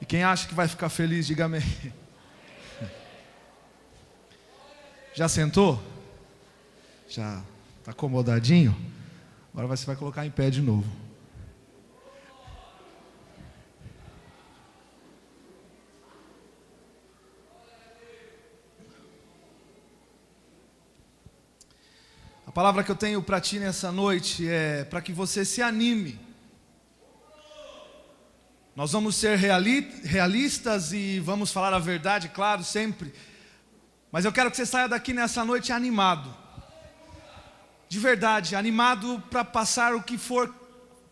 quem acha que vai ficar feliz, diga amém. Já sentou? Já está acomodadinho? Agora você vai colocar em pé de novo. A palavra que eu tenho para ti nessa noite é para que você se anime. Nós vamos ser realistas e vamos falar a verdade, claro, sempre. Mas eu quero que você saia daqui nessa noite animado. De verdade, animado para passar o que for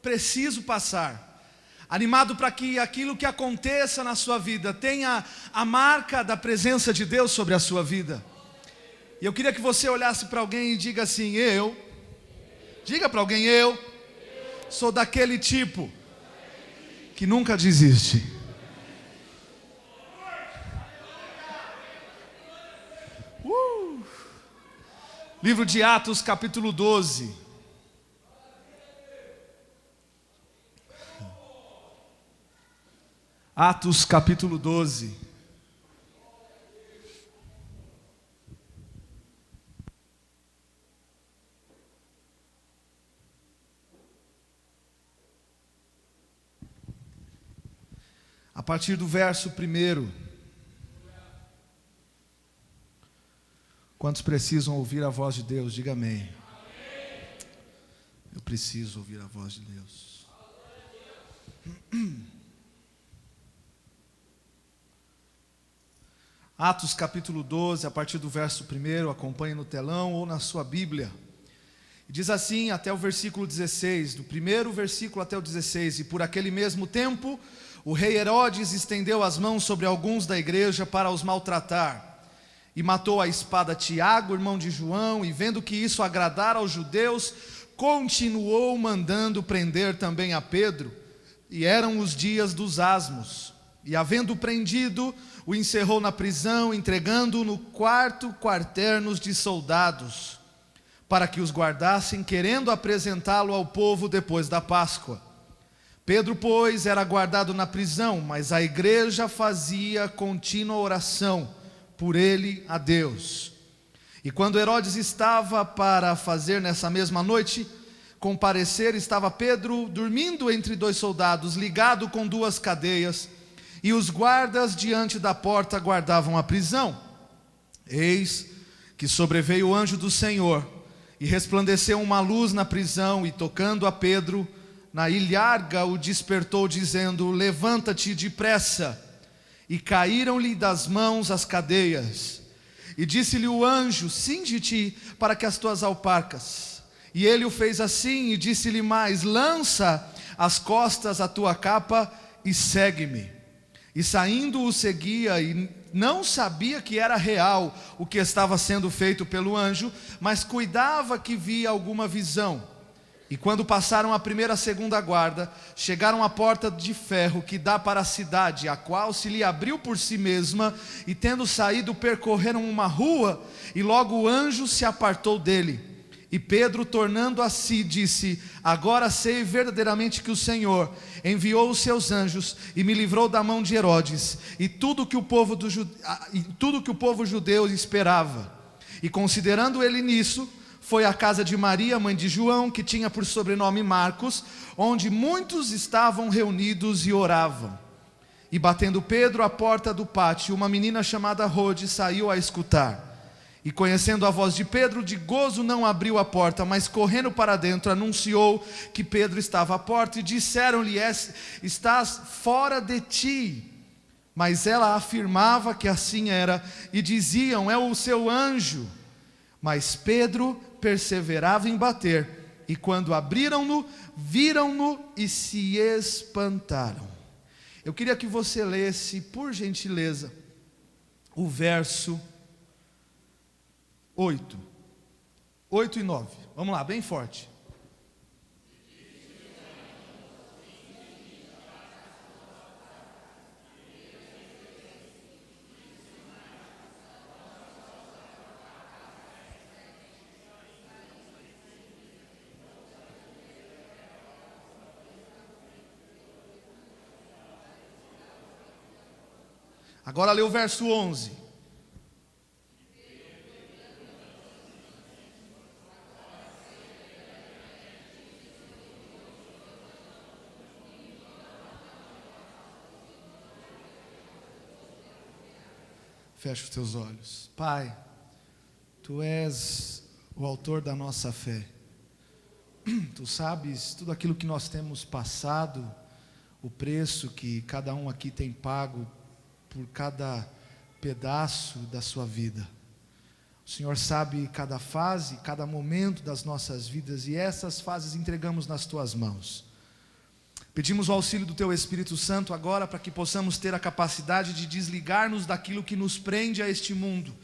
preciso passar. Animado para que aquilo que aconteça na sua vida tenha a marca da presença de Deus sobre a sua vida. E eu queria que você olhasse para alguém e diga assim: diga para alguém, eu sou daquele tipo que nunca desiste. Livro de Atos, capítulo 12. Atos, capítulo 12. A partir do verso 1. Quantos precisam ouvir a voz de Deus? Diga amém. Eu preciso ouvir a voz de Deus. Atos capítulo 12, a partir do verso 1, acompanhe no telão ou na sua Bíblia. Diz assim até o versículo 16, do primeiro versículo até o 16: E por aquele mesmo tempo, o rei Herodes estendeu as mãos sobre alguns da igreja para os maltratar. E matou à espada Tiago, irmão de João, e vendo que isso agradara aos judeus, continuou mandando prender também a Pedro. E eram os dias dos asmos. E havendo prendido, o encerrou na prisão, entregando-o no quarto quaternos de soldados, para que os guardassem, querendo apresentá-lo ao povo depois da Páscoa. Pedro, pois, era guardado na prisão, mas a igreja fazia contínua oração por ele a Deus. E quando Herodes estava para fazer nessa mesma noite comparecer, estava Pedro dormindo entre dois soldados, ligado com duas cadeias, e os guardas diante da porta guardavam a prisão. Eis que sobreveio o anjo do Senhor, e resplandeceu uma luz na prisão, e tocando a Pedro na ilharga, o despertou, dizendo: levanta-te depressa. E caíram-lhe das mãos as cadeias. E disse-lhe o anjo: cinge-te para que as tuas alparcas. E ele o fez assim, e disse-lhe mais: lança às costas a tua capa e segue-me. E saindo o seguia, e não sabia que era real o que estava sendo feito pelo anjo, mas cuidava que via alguma visão. E quando passaram a primeira e a segunda guarda, chegaram à porta de ferro que dá para a cidade, a qual se lhe abriu por si mesma, e tendo saído percorreram uma rua, e logo o anjo se apartou dele. E Pedro, tornando a si, disse: agora sei verdadeiramente que o Senhor enviou os seus anjos e me livrou da mão de Herodes, e tudo que o povo judeu esperava. E considerando ele nisso, foi à casa de Maria, mãe de João, que tinha por sobrenome Marcos, onde muitos estavam reunidos e oravam. E batendo Pedro à porta do pátio, uma menina chamada Rode saiu a escutar. E conhecendo a voz de Pedro, de gozo não abriu a porta, mas correndo para dentro, anunciou que Pedro estava à porta, e disseram-lhe: estás fora de ti. Mas ela afirmava que assim era, e diziam: é o seu anjo. Mas Pedro perseverava em bater, e quando abriram-no, viram-no e se espantaram. Eu queria que você lesse, por gentileza, o verso 8 e 9. Vamos lá, bem forte. Agora lê o verso 11. Fecha os teus olhos. Pai, Tu és o autor da nossa fé. Tu sabes tudo aquilo que nós temos passado, o preço que cada um aqui tem pago por cada pedaço da sua vida. O Senhor sabe cada fase, cada momento das nossas vidas, e essas fases entregamos nas Tuas mãos. Pedimos o auxílio do Teu Espírito Santo agora para que possamos ter a capacidade de desligar-nos daquilo que nos prende a este mundo,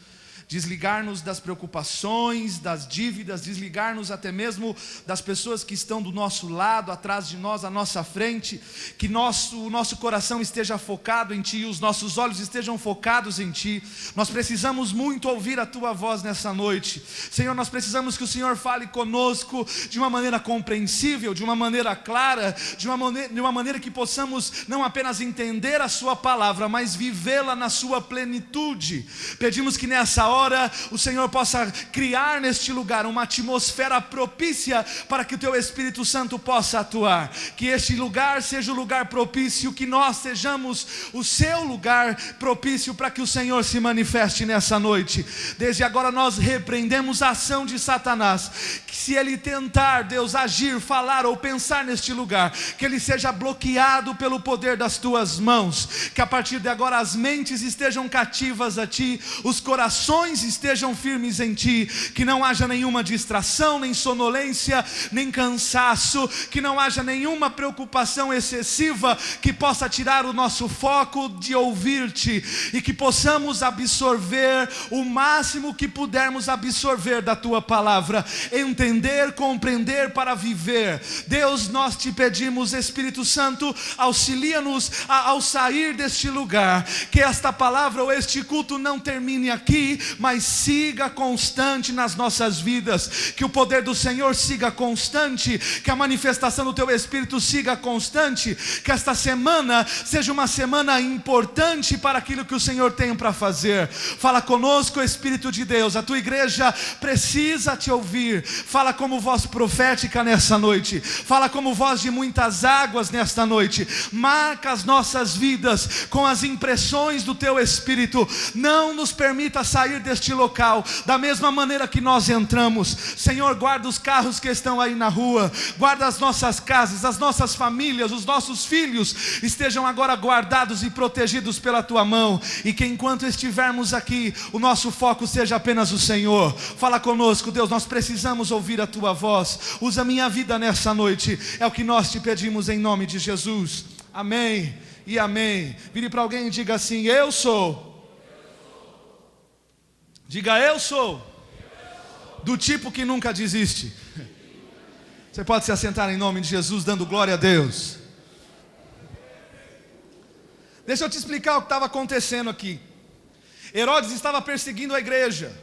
desligar-nos das preocupações, das dívidas, desligar-nos até mesmo das pessoas que estão do nosso lado, atrás de nós, à nossa frente, que o nosso coração esteja focado em Ti, os nossos olhos estejam focados em Ti. Nós precisamos muito ouvir a Tua voz nessa noite. Senhor, nós precisamos que o Senhor fale conosco de uma maneira compreensível, de uma maneira clara, de uma maneira que possamos não apenas entender a Sua palavra, mas vivê-la na Sua plenitude. Pedimos que nessa hora o Senhor possa criar neste lugar uma atmosfera propícia para que o Teu Espírito Santo possa atuar, que este lugar seja o lugar propício, que nós sejamos o Seu lugar propício para que o Senhor se manifeste nessa noite. Desde agora nós repreendemos a ação de Satanás, que se ele tentar, Deus, agir, falar ou pensar neste lugar, que ele seja bloqueado pelo poder das Tuas mãos, que a partir de agora as mentes estejam cativas a Ti, os corações estejam firmes em Ti, que não haja nenhuma distração, nem sonolência, nem cansaço, que não haja nenhuma preocupação excessiva que possa tirar o nosso foco de ouvir-Te, e que possamos absorver o máximo que pudermos absorver da Tua palavra, entender, compreender para viver. Deus, nós Te pedimos, Espírito Santo, auxilia-nos ao sair deste lugar, que esta palavra ou este culto não termine aqui, mas siga constante nas nossas vidas, que o poder do Senhor siga constante, que a manifestação do Teu Espírito siga constante, que esta semana seja uma semana importante para aquilo que o Senhor tem para fazer. Fala conosco, Espírito de Deus, a Tua igreja precisa Te ouvir. Fala como voz profética nessa noite, fala como voz de muitas águas nesta noite, marca as nossas vidas com as impressões do Teu Espírito. Não nos permita sair deste local da mesma maneira que nós entramos. Senhor, guarda os carros que estão aí na rua, guarda as nossas casas, as nossas famílias, os nossos filhos estejam agora guardados e protegidos pela Tua mão, e que enquanto estivermos aqui, o nosso foco seja apenas o Senhor. Fala conosco, Deus, nós precisamos ouvir a Tua voz. Usa minha vida nessa noite, é o que nós Te pedimos em nome de Jesus. Amém e amém. Vire para alguém e diga assim: eu sou. Diga: eu sou do tipo que nunca desiste. Você pode se assentar em nome de Jesus, dando glória a Deus. Deixa eu te explicar o que estava acontecendo aqui. Herodes estava perseguindo a igreja.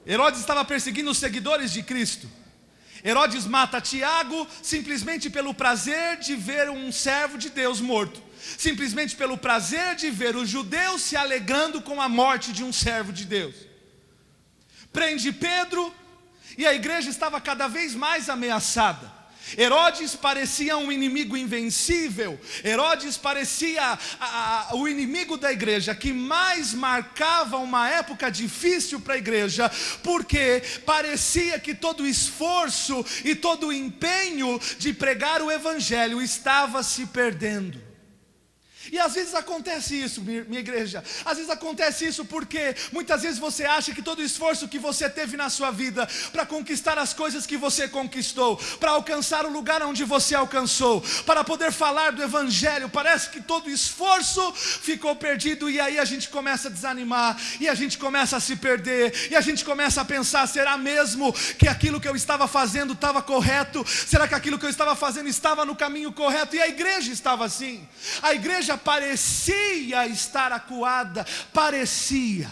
Herodes estava perseguindo os seguidores de Cristo. Herodes mata Tiago simplesmente pelo prazer de ver um servo de Deus morto, simplesmente pelo prazer de ver os judeus se alegrando com a morte de um servo de Deus. Prende Pedro, e a igreja estava cada vez mais ameaçada. Herodes parecia um inimigo invencível. Herodes parecia o inimigo da igreja, que mais marcava uma época difícil para a igreja, porque parecia que todo o esforço e todo o empenho de pregar o evangelho estava se perdendo. E às vezes acontece isso, minha igreja. Às vezes acontece isso porque muitas vezes você acha que todo o esforço que você teve na sua vida para conquistar as coisas que você conquistou, para alcançar o lugar onde você alcançou, para poder falar do evangelho, parece que todo o esforço ficou perdido. E aí a gente começa a desanimar, e a gente começa a se perder, e a gente começa a pensar: será mesmo que aquilo que eu estava fazendo estava correto? Será que aquilo que eu estava fazendo estava no caminho correto? E a igreja estava assim. A igreja parecia estar acuada, parecia.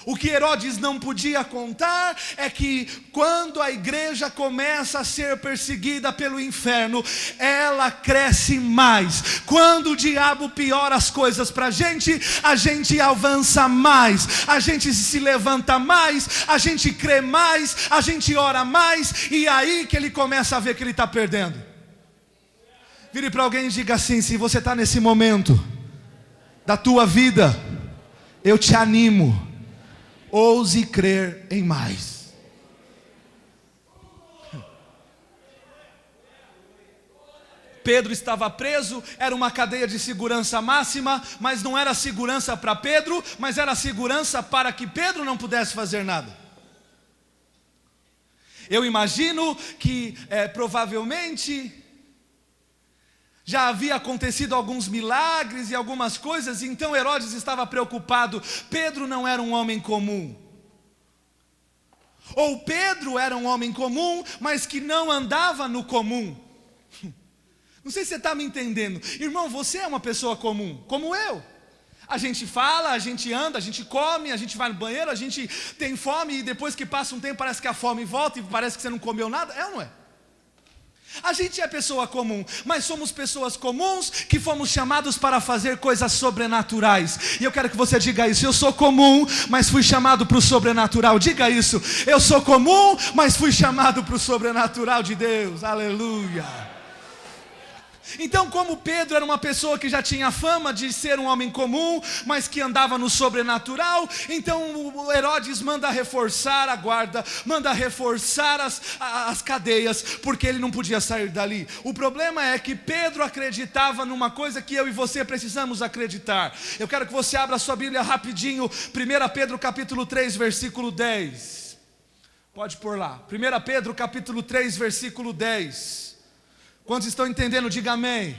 O que Herodes não podia contar é que quando a igreja começa a ser perseguida pelo inferno, ela cresce mais. Quando o diabo piora as coisas para a gente avança mais, a gente se levanta mais, a gente crê mais, a gente ora mais, e aí que ele começa a ver que ele está perdendo. Vire para alguém e diga assim: se você está nesse momento da tua vida, eu te animo, ouse crer em mais. Pedro estava preso, era uma cadeia de segurança máxima, mas não era segurança para Pedro, mas era segurança para que Pedro não pudesse fazer nada. Eu imagino que provavelmente já havia acontecido alguns milagres e algumas coisas, então Herodes estava preocupado. Pedro não era um homem comum. Ou Pedro era um homem comum, mas que não andava no comum. Não sei se você está me entendendo. Irmão, você é uma pessoa comum, como eu. A gente fala, a gente anda, a gente come, a gente vai no banheiro, a gente tem fome, e depois que passa um tempo parece que a fome volta e parece que você não comeu nada. É ou não é? A gente é pessoa comum, mas somos pessoas comuns que fomos chamados para fazer coisas sobrenaturais. E eu quero que você diga isso: eu sou comum, mas fui chamado para o sobrenatural. Diga isso: eu sou comum, mas fui chamado para o sobrenatural de Deus. Aleluia. Então, como Pedro era uma pessoa que já tinha fama de ser um homem comum, mas que andava no sobrenatural, então o Herodes manda reforçar a guarda, manda reforçar as cadeias, porque ele não podia sair dali. O problema é que Pedro acreditava numa coisa que eu e você precisamos acreditar. Eu quero que você abra a sua Bíblia rapidinho, 1 Pedro capítulo 3, versículo 10. Pode pôr lá, 1 Pedro capítulo 3, versículo 10. Quantos estão entendendo? Diga amém.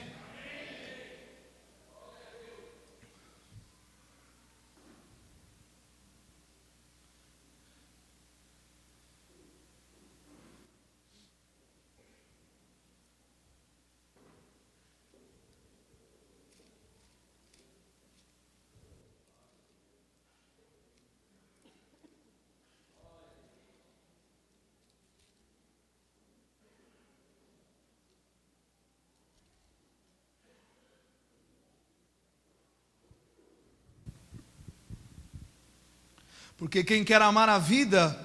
Porque quem quer amar a vida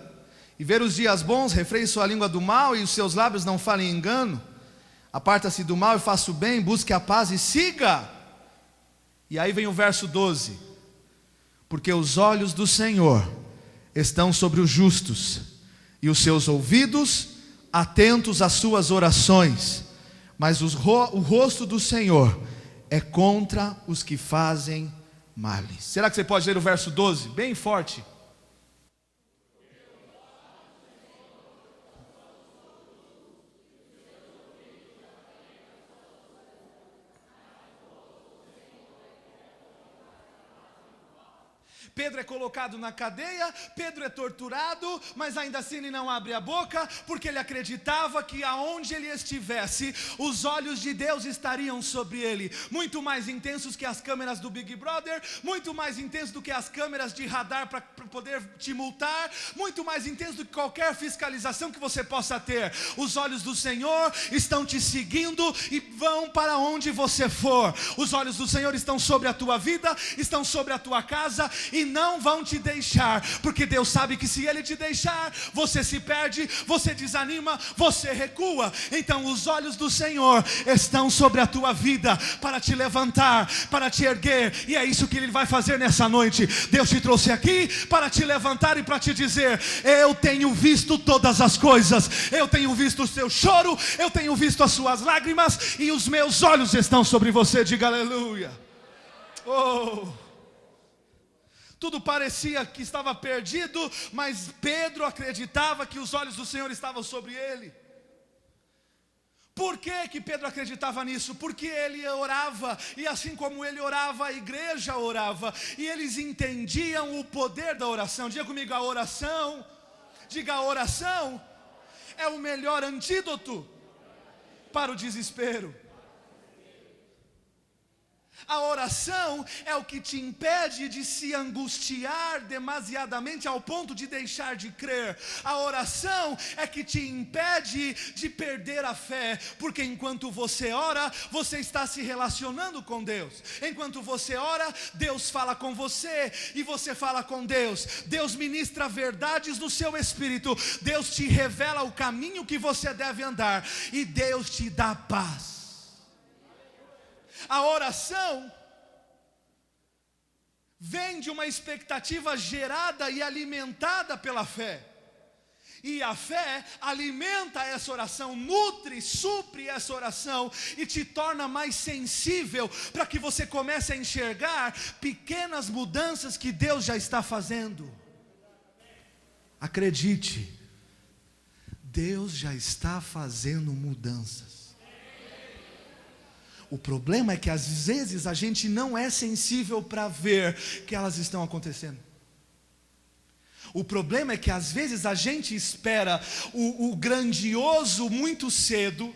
e ver os dias bons, refreie sua língua do mal e os seus lábios não falem engano. Aparta-se do mal e faça o bem, busque a paz e siga. E aí vem o verso 12. Porque os olhos do Senhor estão sobre os justos, e os seus ouvidos atentos às suas orações. Mas o rosto do Senhor é contra os que fazem males. Será que você pode ler o verso 12? Bem forte. Pedro é colocado na cadeia, Pedro é torturado, mas ainda assim ele não abre a boca, porque ele acreditava que aonde ele estivesse, os olhos de Deus estariam sobre ele, muito mais intensos que as câmeras do Big Brother, muito mais intensos do que as câmeras de radar para poder te multar, muito mais intensos do que qualquer fiscalização que você possa ter. Os olhos do Senhor estão te seguindo e vão para onde você for. Os olhos do Senhor estão sobre a tua vida, estão sobre a tua casa, e não vão te deixar, porque Deus sabe que se Ele te deixar, você se perde, você desanima, você recua. Então os olhos do Senhor estão sobre a tua vida, para te levantar, para te erguer, e é isso que Ele vai fazer nessa noite. Deus te trouxe aqui para te levantar e para te dizer: eu tenho visto todas as coisas, eu tenho visto o seu choro, eu tenho visto as suas lágrimas, e os meus olhos estão sobre você. Diga aleluia. Oh! Tudo parecia que estava perdido, mas Pedro acreditava que os olhos do Senhor estavam sobre ele. Por que Pedro acreditava nisso? Porque ele orava, e assim como ele orava, a igreja orava, e eles entendiam o poder da oração. Diga comigo, a oração. Diga, a oração é o melhor antídoto para o desespero. A oração é o que te impede de se angustiar demasiadamente ao ponto de deixar de crer. A oração é que te impede de perder a fé, porque enquanto você ora, você está se relacionando com Deus. Enquanto você ora, Deus fala com você e você fala com Deus. Deus ministra verdades no seu espírito. Deus te revela o caminho que você deve andar e Deus te dá paz. A oração vem de uma expectativa gerada e alimentada pela fé. E a fé alimenta essa oração, nutre, supre essa oração e te torna mais sensível para que você comece a enxergar pequenas mudanças que Deus já está fazendo. Acredite, Deus já está fazendo mudanças. O problema é que às vezes a gente não é sensível para ver que elas estão acontecendo. O problema é que às vezes a gente espera o grandioso muito cedo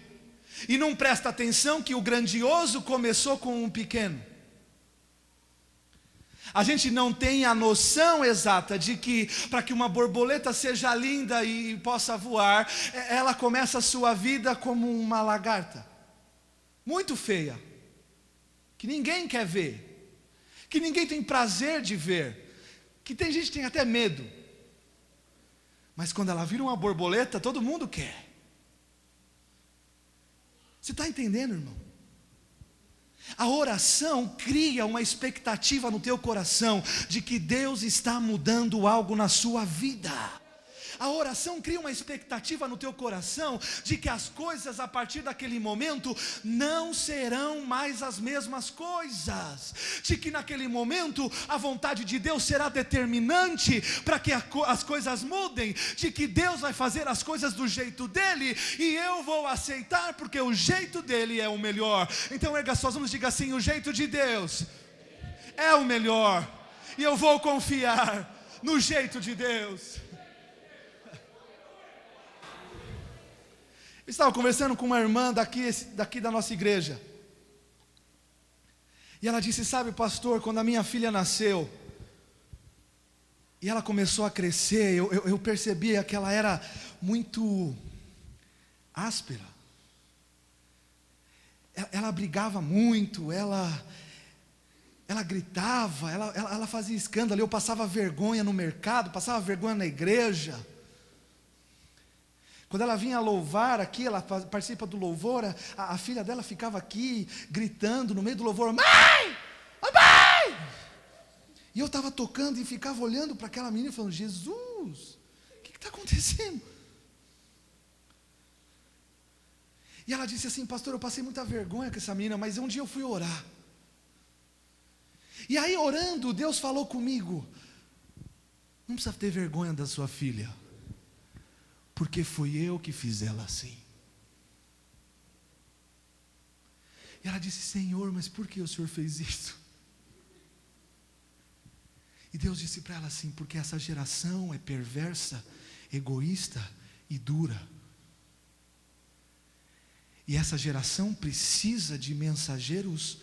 e não presta atenção que o grandioso começou com um pequeno. A gente não tem a noção exata de que para que uma borboleta seja linda e possa voar, ela começa a sua vida como uma lagarta. Muito feia, que ninguém quer ver, que ninguém tem prazer de ver, que tem gente que tem até medo, mas quando ela vira uma borboleta, todo mundo quer. Você está entendendo, irmão? A oração cria uma expectativa no teu coração de que Deus está mudando algo na sua vida. A oração cria uma expectativa no teu coração de que as coisas a partir daquele momento não serão mais as mesmas coisas, de que naquele momento a vontade de Deus será determinante para que as coisas mudem, de que Deus vai fazer as coisas do jeito dele e eu vou aceitar porque o jeito dele é o melhor. Então erga suas mãos e diga assim: o jeito de Deus é o melhor e eu vou confiar no jeito de Deus. Eu estava conversando com uma irmã daqui da nossa igreja. E ela disse: sabe, pastor, quando a minha filha nasceu e ela começou a crescer, eu percebia que ela era muito áspera. Ela brigava muito, ela gritava, ela fazia escândalo. Eu passava vergonha no mercado, passava vergonha na igreja. Quando ela vinha louvar aqui, ela participa do louvor, a filha dela ficava aqui, gritando no meio do louvor: mãe! Mãe! E eu estava tocando e ficava olhando para aquela menina, falando: Jesus, o que está acontecendo? E ela disse assim: pastor, eu passei muita vergonha com essa menina, mas um dia eu fui orar. E aí orando, Deus falou comigo: não precisa ter vergonha da sua filha, porque fui eu que fiz ela assim. E ela disse: Senhor, mas por que o Senhor fez isso? E Deus disse para ela assim: porque essa geração é perversa, egoísta e dura. E essa geração precisa de mensageiros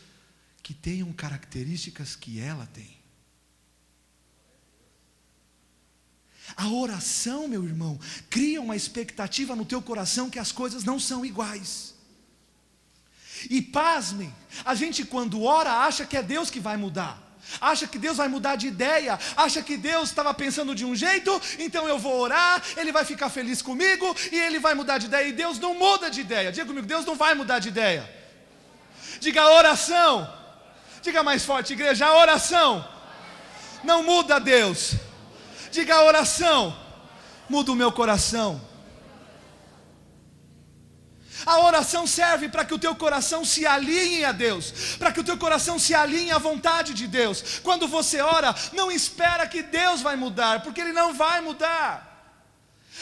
que tenham características que ela tem. A oração, meu irmão, cria uma expectativa no teu coração que as coisas não são iguais. E pasmem, a gente quando ora acha que é Deus que vai mudar, acha que Deus vai mudar de ideia, acha que Deus estava pensando de um jeito, então eu vou orar, Ele vai ficar feliz comigo e Ele vai mudar de ideia. E Deus não muda de ideia. Diga comigo: Deus não vai mudar de ideia. Diga: oração. Diga mais forte, igreja: a oração não muda Deus. Diga: a oração muda o meu coração. A oração serve para que o teu coração se alinhe a Deus, para que o teu coração se alinhe à vontade de Deus. Quando você ora, não espera que Deus vai mudar, porque Ele não vai mudar.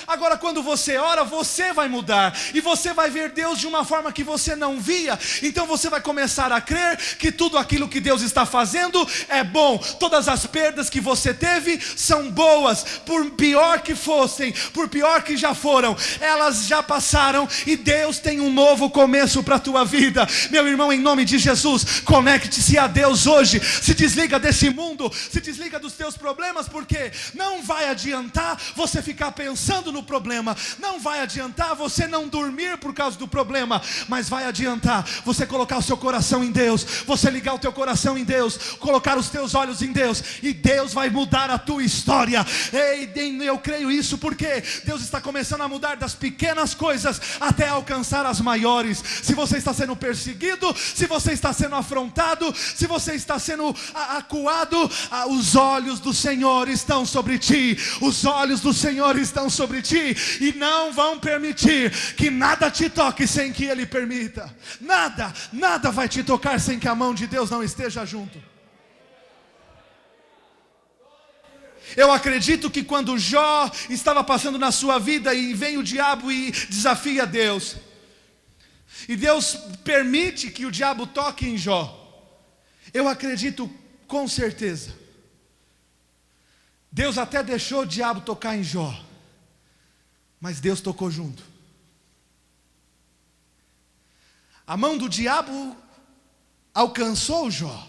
Agora, quando você ora, você vai mudar, e você vai ver Deus de uma forma que você não via. Então você vai começar a crer que tudo aquilo que Deus está fazendo é bom. Todas as perdas que você teve são boas, por pior que fossem, por pior que já foram, elas já passaram, e Deus tem um novo começo para a tua vida. Meu irmão, em nome de Jesus, conecte-se a Deus hoje. Se desliga desse mundo, se desliga dos teus problemas, porque não vai adiantar você ficar pensando no problema, não vai adiantar você não dormir por causa do problema, mas vai adiantar você colocar o seu coração em Deus, você ligar o teu coração em Deus, colocar os teus olhos em Deus, e Deus vai mudar a tua história. Ei, eu creio isso, porque Deus está começando a mudar das pequenas coisas até alcançar as maiores. Se você está sendo perseguido, se você está sendo afrontado, se você está sendo acuado, os olhos do Senhor estão sobre ti, os olhos do Senhor estão sobre ti, e não vão permitir que nada te toque sem que Ele permita. Nada vai te tocar sem que a mão de Deus não esteja junto. Eu acredito que quando Jó estava passando na sua vida, e vem o diabo e desafia Deus, e Deus permite que o diabo toque em Jó, eu acredito com certeza, Deus até deixou o diabo tocar em Jó, mas Deus tocou junto. A mão do diabo alcançou Jó,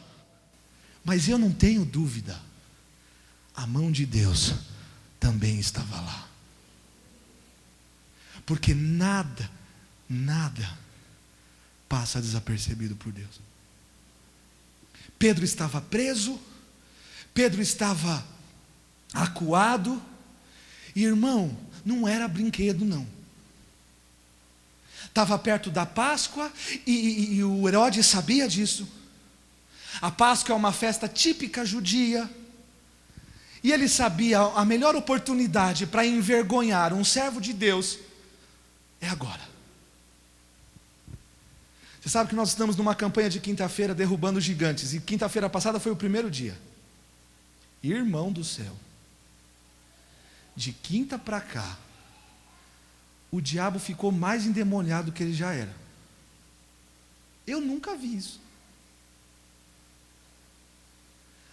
mas eu não tenho dúvida, a mão de Deus também estava lá. Porque nada passa desapercebido por Deus. Pedro estava preso, Pedro estava acuado, e irmão, não era brinquedo não. Estava perto da Páscoa, e o Herodes sabia disso. A Páscoa é uma festa típica judia, e ele sabia a melhor oportunidade para envergonhar um servo de Deus é agora. Você sabe que nós estamos numa campanha de quinta-feira derrubando gigantes, e quinta-feira passada foi o primeiro dia. Irmão do céu, de quinta para cá, o diabo ficou mais endemoniado do que ele já era. Eu nunca vi isso.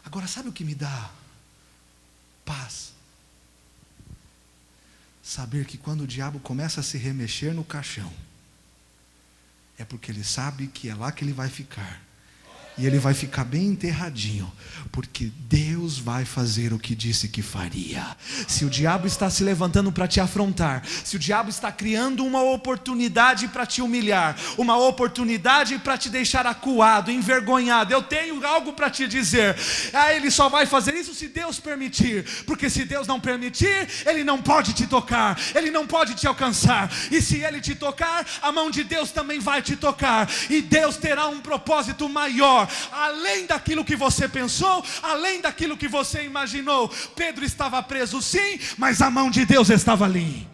Agora, sabe o que me dá paz? Saber que quando o diabo começa a se remexer no caixão, é porque ele sabe que é lá que ele vai ficar. E ele vai ficar bem enterradinho, porque Deus vai fazer o que disse que faria. Se o diabo está se levantando para te afrontar, se o diabo está criando uma oportunidade para te humilhar, uma oportunidade para te deixar acuado, envergonhado, eu tenho algo para te dizer. Ele só vai fazer isso se Deus permitir, porque se Deus não permitir, Ele não pode te tocar, Ele não pode te alcançar. E se Ele te tocar, a mão de Deus também vai te tocar, e Deus terá um propósito maior, além daquilo que você pensou, além daquilo que você imaginou. Pedro estava preso sim, mas a mão de Deus estava ali.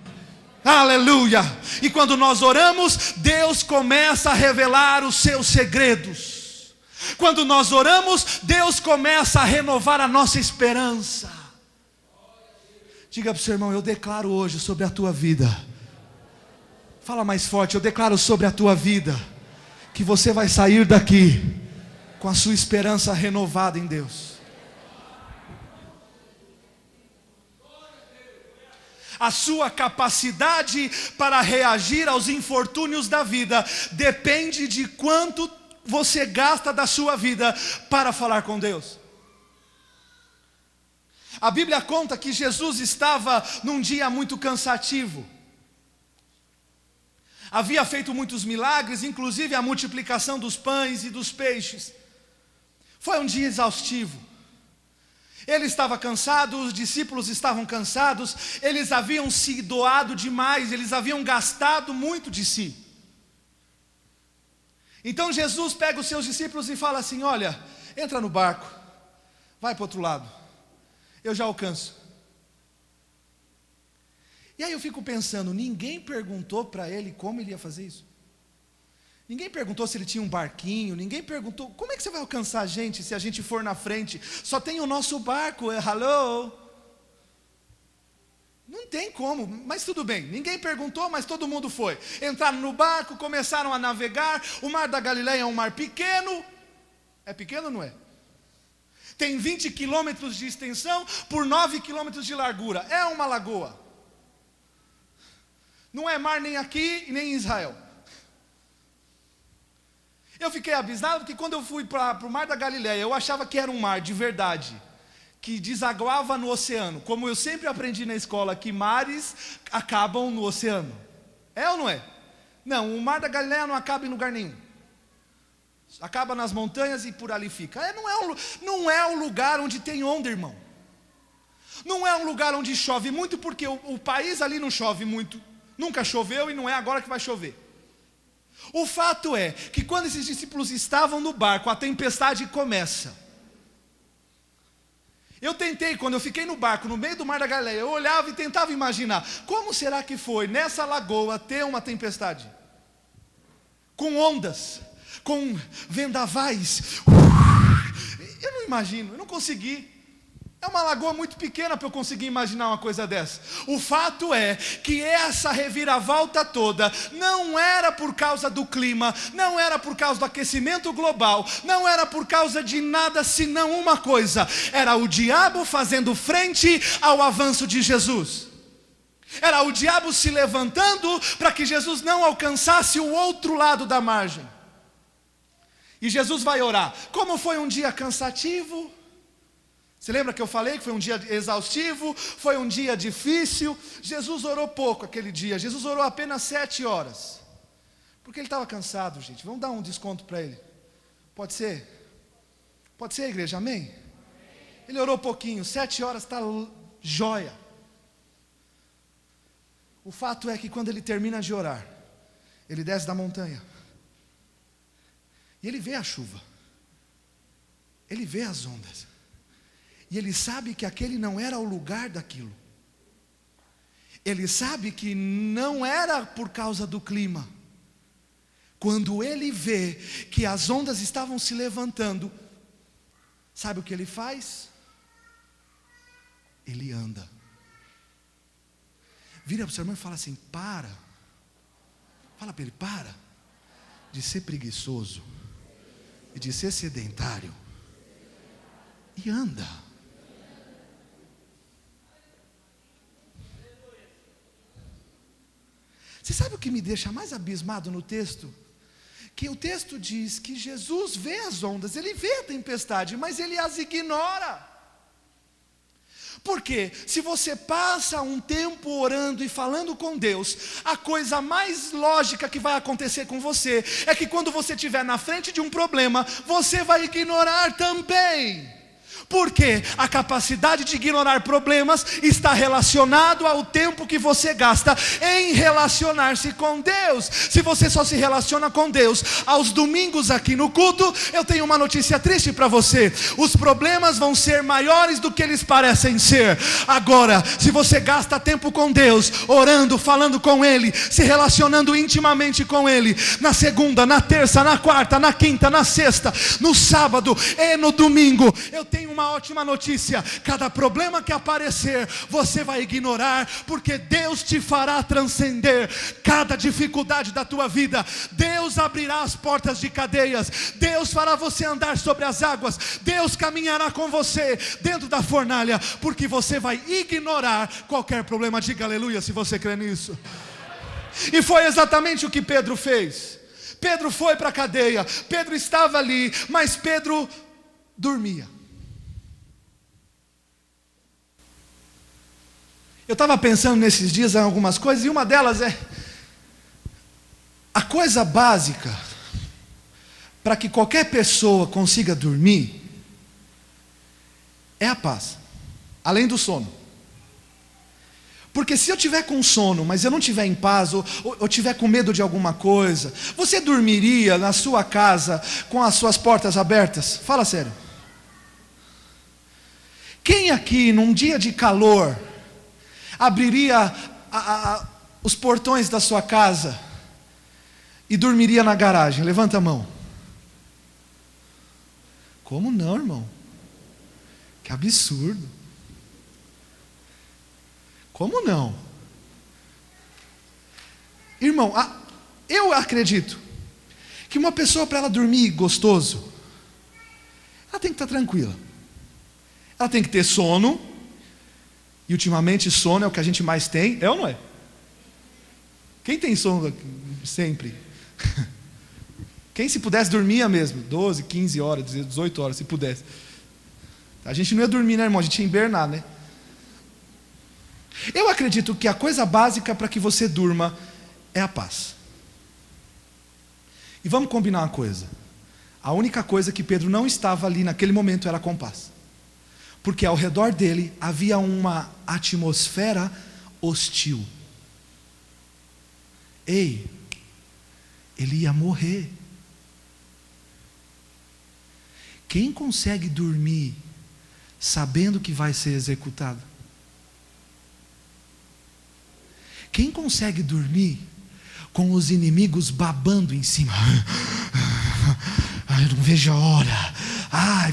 Aleluia! E quando nós oramos, Deus começa a revelar os seus segredos. Quando nós oramos, Deus começa a renovar a nossa esperança. Diga para o seu irmão: eu declaro hoje sobre a tua vida. Fala mais forte: eu declaro sobre a tua vida que você vai sair daqui com a sua esperança renovada em Deus. A sua capacidade para reagir aos infortúnios da vida depende de quanto você gasta da sua vida para falar com Deus. A Bíblia conta que Jesus estava num dia muito cansativo. Havia feito muitos milagres, inclusive a multiplicação dos pães e dos peixes. Foi um dia exaustivo. Ele estava cansado, os discípulos estavam cansados, eles haviam se doado demais, eles haviam gastado muito de si. Então Jesus pega os seus discípulos e fala assim: olha, entra no barco, vai para o outro lado, eu já alcanço. E aí eu fico pensando, ninguém perguntou para ele como ele ia fazer isso. Ninguém perguntou se ele tinha um barquinho, ninguém perguntou, como é que você vai alcançar a gente se a gente for na frente? Só tem o nosso barco, hello? Não tem como, mas tudo bem. Ninguém perguntou, mas todo mundo foi. Entraram no barco, começaram a navegar. O mar da Galileia é um mar pequeno. É pequeno ou não é? Tem 20 quilômetros de extensão por 9 quilômetros de largura. É uma lagoa. Não é mar nem aqui, nem em Israel. Eu fiquei abismado porque quando eu fui para o mar da Galileia, eu achava que era um mar de verdade, que desaguava no oceano. Como eu sempre aprendi na escola, que mares acabam no oceano. É ou não é? Não, o mar da Galileia não acaba em lugar nenhum. Acaba nas montanhas e por ali fica. Não é um lugar onde tem onda, irmão. Não é um lugar onde chove muito, porque o país ali não chove muito. Nunca choveu e não é agora que vai chover. O fato é que quando esses discípulos estavam no barco, a tempestade começa. Eu tentei, quando eu fiquei no barco, no meio do mar da Galileia, eu olhava e tentava imaginar, como será que foi nessa lagoa ter uma tempestade? Com ondas, com vendavais. Eu não imagino, eu não consegui. É uma lagoa muito pequena para eu conseguir imaginar uma coisa dessa. O fato é que essa reviravolta toda não era por causa do clima, não era por causa do aquecimento global, não era por causa de nada senão uma coisa: era o diabo fazendo frente ao avanço de Jesus. Era o diabo se levantando para que Jesus não alcançasse o outro lado da margem. E Jesus vai orar. Como foi um dia cansativo, você lembra que eu falei que foi um dia exaustivo, foi um dia difícil? Jesus orou pouco aquele dia, Jesus orou apenas 7 horas, porque ele estava cansado, gente. Vamos dar um desconto para ele, pode ser? Pode ser, igreja, amém? Ele orou pouquinho, 7 horas está jóia. O fato é que quando ele termina de orar, ele desce da montanha, e ele vê a chuva, ele vê as ondas, e ele sabe que aquele não era o lugar daquilo. Ele sabe que não era por causa do clima. Quando ele vê que as ondas estavam se levantando, sabe o que ele faz? Ele anda. Vira para o seu irmão e fala assim: para. Fala para ele: para de ser preguiçoso e de ser sedentário, e anda. Você sabe o que me deixa mais abismado no texto? Que o texto diz que Jesus vê as ondas, ele vê a tempestade, mas ele as ignora. Porque se você passa um tempo orando e falando com Deus, a coisa mais lógica que vai acontecer com você é que quando você estiver na frente de um problema, você vai ignorar também. Porque a capacidade de ignorar problemas está relacionado ao tempo que você gasta em relacionar-se com Deus. Se você só se relaciona com Deus aos domingos aqui no culto, eu tenho uma notícia triste para você: os problemas vão ser maiores do que eles parecem ser. Agora, se você gasta tempo com Deus, orando, falando com Ele, se relacionando intimamente com Ele, na segunda, na terça, na quarta, na quinta, na sexta, no sábado e no domingo, eu tenho uma ótima notícia: cada problema que aparecer, você vai ignorar, porque Deus te fará transcender cada dificuldade da tua vida. Deus abrirá as portas de cadeias, Deus fará você andar sobre as águas, Deus caminhará com você dentro da fornalha, porque você vai ignorar qualquer problema. Diga aleluia se você crê nisso. E foi exatamente o que Pedro fez. Pedro foi para a cadeia, Pedro estava ali, mas Pedro dormia. Eu estava pensando nesses dias em algumas coisas, e uma delas é: a coisa básica para que qualquer pessoa consiga dormir é a paz, além do sono. Porque se eu tiver com sono, mas eu não tiver em paz, ou tiver com medo de alguma coisa, você dormiria na sua casa com as suas portas abertas? Fala sério. Quem aqui num dia de calor abriria os portões da sua casa e dormiria na garagem? Levanta a mão. Como não, irmão? Que absurdo. Como não? Irmão, eu acredito que uma pessoa, para ela dormir gostoso, ela tem que estar tranquila. Ela tem que ter sono. E ultimamente sono é o que a gente mais tem. É ou não é? Quem tem sono sempre? Quem se pudesse dormia mesmo? 12, 15 horas, 18 horas, se pudesse. A gente não ia dormir, né, irmão? A gente ia hibernar, né? Eu acredito que a coisa básica para que você durma é a paz. E vamos combinar uma coisa. A única coisa que Pedro não estava ali naquele momento era com paz. Porque ao redor dele havia uma atmosfera hostil. Ei, ele ia morrer. Quem consegue dormir sabendo que vai ser executado? Quem consegue dormir com os inimigos babando em cima? Eu não vejo a hora.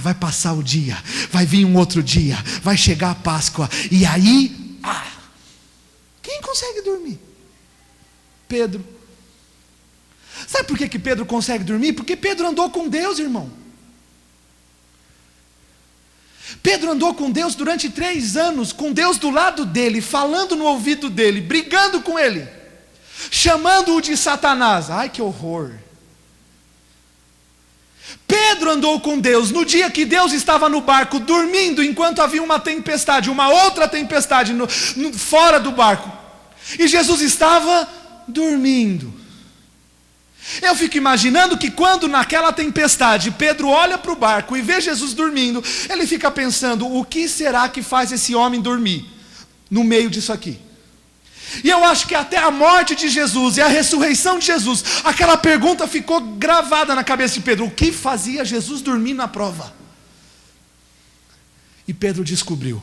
Vai passar o dia, vai vir um outro dia, vai chegar a Páscoa, e aí, quem consegue dormir? Pedro. Sabe por que Pedro consegue dormir? Porque Pedro andou com Deus, irmão. Pedro andou com Deus durante 3 anos, com Deus do lado dele, falando no ouvido dele, brigando com ele, chamando-o de Satanás. Ai, que horror! Pedro andou com Deus no dia que Deus estava no barco dormindo, enquanto havia uma tempestade, uma outra tempestade fora do barco, e Jesus estava dormindo. Eu fico imaginando que quando naquela tempestade Pedro olha para o barco e vê Jesus dormindo, ele fica pensando: o que será que faz esse homem dormir no meio disso aqui? E eu acho que até a morte de Jesus e a ressurreição de Jesus, aquela pergunta ficou gravada na cabeça de Pedro: o que fazia Jesus dormir na prova? E Pedro descobriu: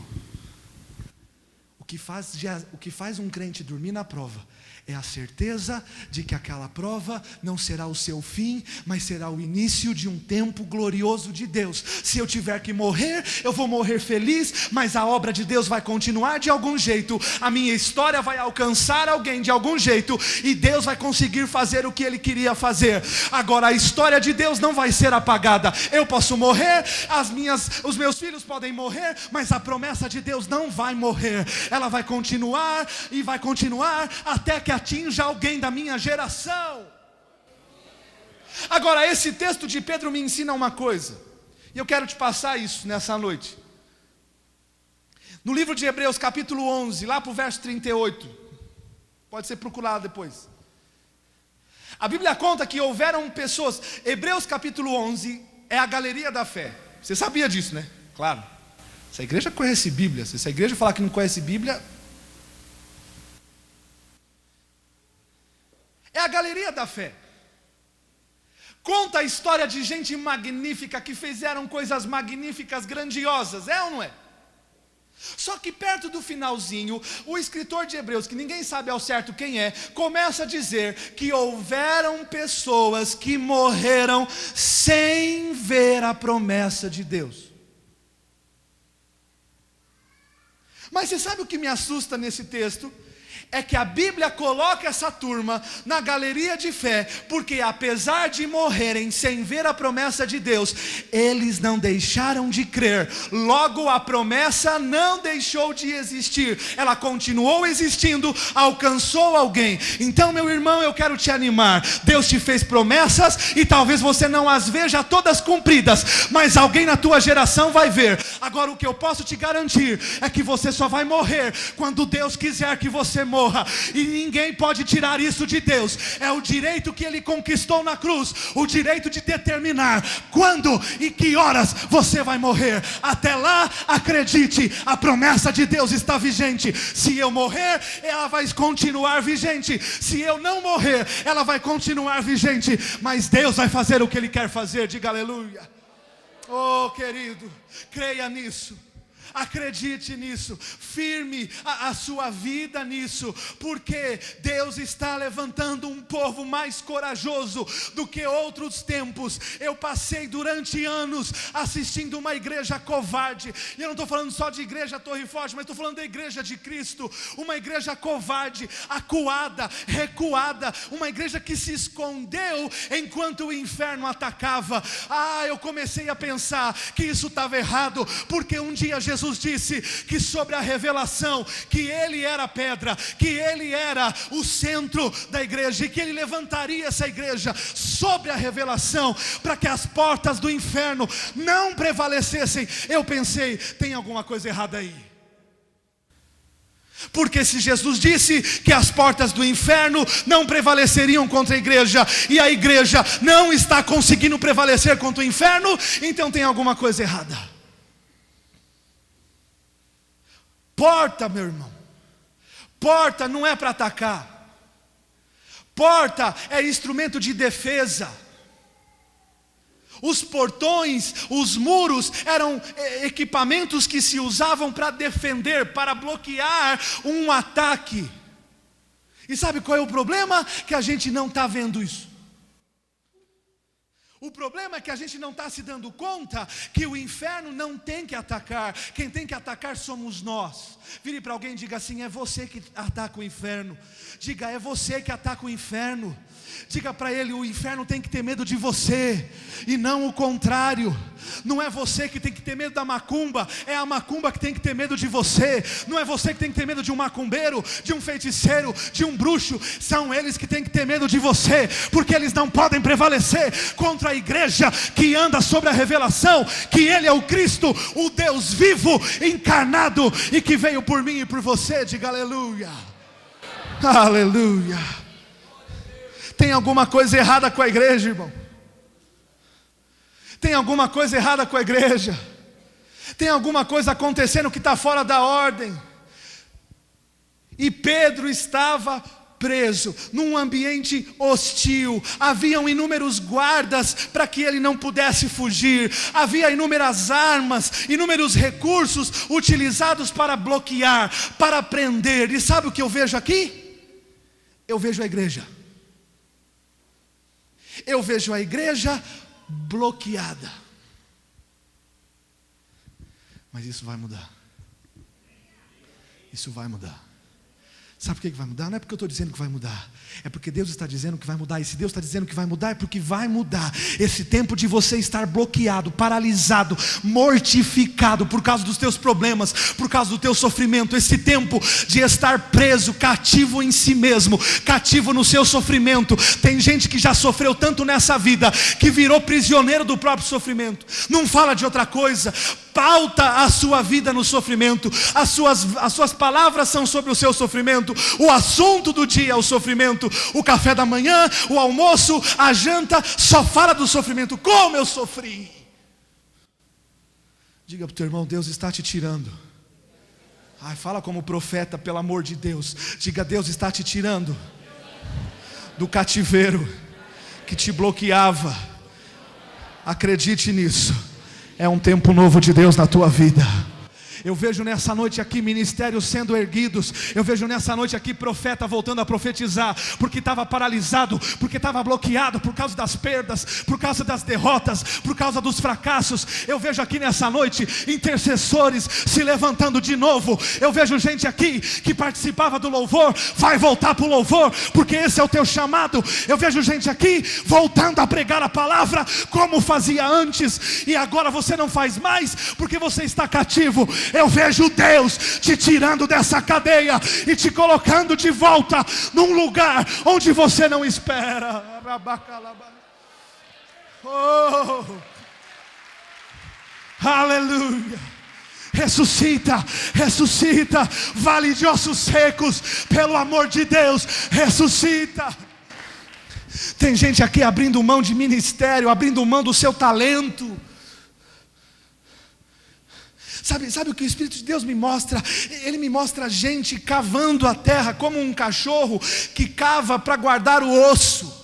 o que faz um crente dormir na prova é a certeza de que aquela prova não será o seu fim, mas será o início de um tempo glorioso de Deus. Se eu tiver que morrer, eu vou morrer feliz, mas a obra de Deus vai continuar de algum jeito, a minha história vai alcançar alguém de algum jeito, e Deus vai conseguir fazer o que Ele queria fazer. Agora, a história de Deus não vai ser apagada. Eu posso morrer, os meus filhos podem morrer, mas a promessa de Deus não vai morrer. Ela vai continuar e vai continuar até que atinja alguém da minha geração. Agora, esse texto de Pedro me ensina uma coisa, e eu quero te passar isso nessa noite. No livro de Hebreus, capítulo 11, lá para o verso 38, pode ser procurado depois. A Bíblia conta que houveram pessoas. Hebreus capítulo 11 é a galeria da fé. Você sabia disso, né? Claro. Se a igreja conhece Bíblia, se essa igreja falar que não conhece Bíblia, é a galeria da fé. Conta a história de gente magnífica que fizeram coisas magníficas, grandiosas, é ou não é? Só que perto do finalzinho, o escritor de Hebreus, que ninguém sabe ao certo quem é, começa a dizer que houveram pessoas que morreram sem ver a promessa de Deus. Mas você sabe o que me assusta nesse texto? É que a Bíblia coloca essa turma na galeria de fé, porque apesar de morrerem sem ver a promessa de Deus, eles não deixaram de crer. Logo, a promessa não deixou de existir, ela continuou existindo, alcançou alguém. Então, meu irmão, eu quero te animar. Deus te fez promessas e talvez você não as veja todas cumpridas, mas alguém na tua geração vai ver. Agora, o que eu posso te garantir é que você só vai morrer quando Deus quiser que você morra. E ninguém pode tirar isso de Deus. É o direito que Ele conquistou na cruz, o direito de determinar quando e que horas você vai morrer. Até lá, acredite, a promessa de Deus está vigente. Se eu morrer, ela vai continuar vigente. Se eu não morrer, ela vai continuar vigente. Mas Deus vai fazer o que Ele quer fazer. Diga aleluia. Oh, querido, creia nisso. Acredite nisso, firme a sua vida nisso, porque Deus está levantando um povo mais corajoso do que outros tempos. Eu passei durante anos assistindo uma igreja covarde, e eu não estou falando só de igreja Torre Forte, mas estou falando da igreja de Cristo, uma igreja covarde, acuada, recuada, uma igreja que se escondeu enquanto o inferno atacava. Eu comecei a pensar que isso estava errado, porque um dia Jesus disse que sobre a revelação, que Ele era a pedra, que Ele era o centro da igreja, e que Ele levantaria essa igreja sobre a revelação, para que as portas do inferno não prevalecessem. Eu pensei, tem alguma coisa errada aí. Porque se Jesus disse que as portas do inferno não prevaleceriam contra a igreja, e a igreja não está conseguindo prevalecer contra o inferno, então tem alguma coisa errada. Porta, meu irmão, porta não é para atacar, porta é instrumento de defesa. Os portões, os muros eram equipamentos que se usavam para defender, para bloquear um ataque. E sabe qual é o problema? Que a gente não está vendo isso. O problema é que a gente não está se dando conta que o inferno não tem que atacar. Quem tem que atacar somos nós. Vire para alguém e diga assim: é você que ataca o inferno. Diga: é você que ataca o inferno. Diga para ele: o inferno tem que ter medo de você, e não o contrário. Não é você que tem que ter medo da macumba, é a macumba que tem que ter medo de você. Não é você que tem que ter medo de um macumbeiro, de um feiticeiro, de um bruxo. São eles que têm que ter medo de você, porque eles não podem prevalecer contra a igreja que anda sobre a revelação, que Ele é o Cristo, o Deus vivo, encarnado, e que veio por mim e por você. Diga aleluia, aleluia. Tem alguma coisa errada com a igreja, irmão? Tem alguma coisa errada com a igreja? Tem alguma coisa acontecendo que está fora da ordem? E Pedro estava preso num ambiente hostil. Haviam inúmeros guardas para que ele não pudesse fugir. Havia inúmeras armas, inúmeros recursos utilizados para bloquear, para prender. E sabe o que eu vejo aqui? Eu vejo a igreja. Eu vejo a igreja bloqueada. Mas isso vai mudar. Isso vai mudar. Sabe por que vai mudar? Não é porque eu estou dizendo que vai mudar, é porque Deus está dizendo que vai mudar. E se Deus está dizendo que vai mudar, é porque vai mudar. Esse tempo de você estar bloqueado, paralisado, mortificado por causa dos teus problemas, por causa do teu sofrimento, esse tempo de estar preso, cativo em si mesmo, cativo no seu sofrimento. Tem gente que já sofreu tanto nessa vida, que virou prisioneiro do próprio sofrimento. Não fala de outra coisa. Pauta a sua vida no sofrimento. As suas palavras são sobre o seu sofrimento. O assunto do dia é o sofrimento. O café da manhã, o almoço, a janta, só fala do sofrimento. Como eu sofri. Diga para o teu irmão: Deus está te tirando. Fala como profeta, pelo amor de Deus. Diga: Deus está te tirando do cativeiro que te bloqueava. Acredite nisso. É um tempo novo de Deus na tua vida. Eu vejo nessa noite aqui ministérios sendo erguidos. Eu vejo nessa noite aqui profeta voltando a profetizar, porque estava paralisado, porque estava bloqueado por causa das perdas, por causa das derrotas, por causa dos fracassos. Eu vejo aqui nessa noite intercessores se levantando de novo. Eu vejo gente aqui que participava do louvor, vai voltar para o louvor, porque esse é o teu chamado. Eu vejo gente aqui voltando a pregar a palavra como fazia antes, e agora você não faz mais, porque você está cativo. Eu vejo Deus te tirando dessa cadeia e te colocando de volta num lugar onde você não espera. Oh, aleluia. Ressuscita, ressuscita, vale de ossos secos, pelo amor de Deus, ressuscita. Tem gente aqui abrindo mão de ministério, abrindo mão do seu talento. Sabe o que o Espírito de Deus me mostra? Ele me mostra gente cavando a terra como um cachorro que cava para guardar o osso.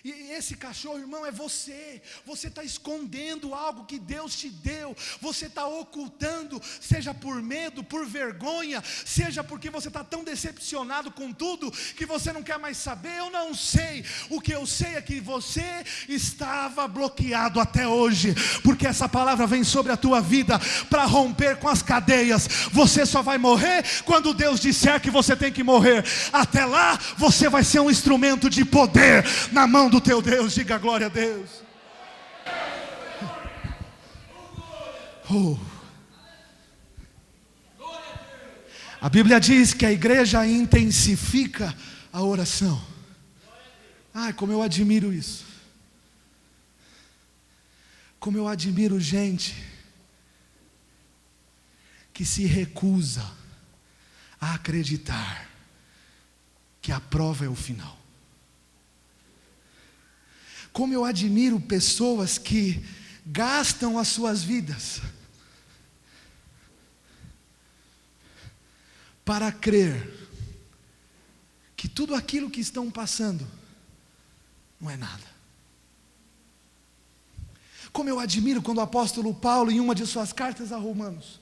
E esse cachorro, irmão, é você. Você está escondendo algo que Deus te deu. Você está ocultando, seja por medo, por vergonha, seja porque você está tão decepcionado com tudo que você não quer mais saber. Eu não sei. O que eu sei é que você estava bloqueado até hoje, porque essa palavra vem sobre a tua vida para romper com as cadeias. Você só vai morrer quando Deus disser que você tem que morrer. Até lá você vai ser um instrumento de poder na mão do teu Deus. Diga glória a Deus. A Bíblia diz que a igreja intensifica a oração. Ai, como eu admiro isso. Como eu admiro gente que se recusa a acreditar que a prova é o final. Como eu admiro pessoas que gastam as suas vidas para crer que tudo aquilo que estão passando não é nada. Como eu admiro quando o apóstolo Paulo, em uma de suas cartas a Romanos,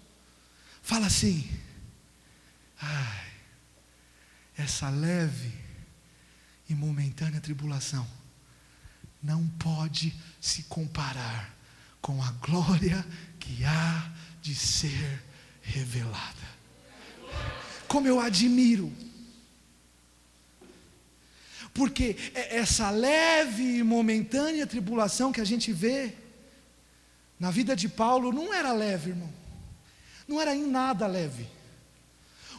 fala assim: ai, essa leve e momentânea tribulação não pode se comparar com a glória que há de ser revelada. Como eu admiro, porque essa leve e momentânea tribulação que a gente vê na vida de Paulo não era leve, irmão. Não era em nada leve.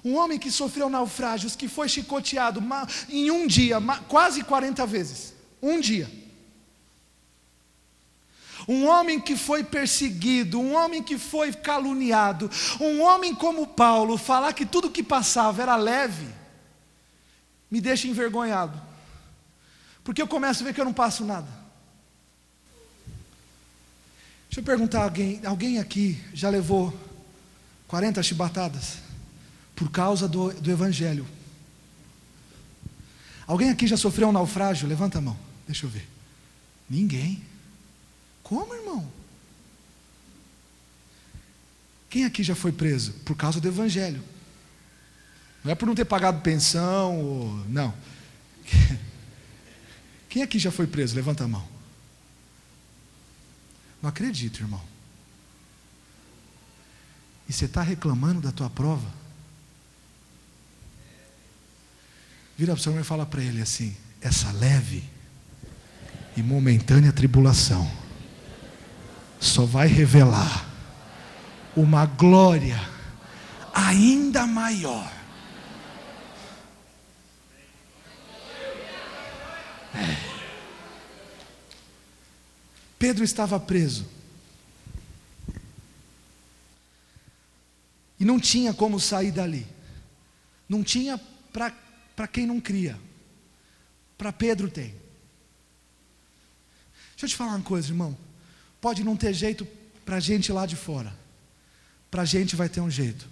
Um homem que sofreu naufrágios, que foi chicoteado em um dia, quase 40 vezes. Um dia. Um homem que foi perseguido, um homem que foi caluniado, um homem como Paulo, falar que tudo que passava era leve, me deixa envergonhado. Porque eu começo a ver que eu não passo nada. Deixa eu perguntar a alguém aqui já levou 40 chibatadas por causa do Evangelho? Alguém aqui já sofreu um naufrágio? Levanta a mão, deixa eu ver. Ninguém. Como, irmão? Quem aqui já foi preso por causa do Evangelho? Não é por não ter pagado pensão, não. Quem aqui já foi preso? Levanta a mão. Não acredito, irmão. E você está reclamando da tua prova? Vira para o Senhor e fala para ele assim: essa leve e momentânea tribulação só vai revelar uma glória ainda maior. Pedro estava preso e não tinha como sair dali. Não tinha para quem não cria. Para Pedro tem. Deixa eu te falar uma coisa, irmão. Pode não ter jeito para a gente lá de fora. Para a gente vai ter um jeito.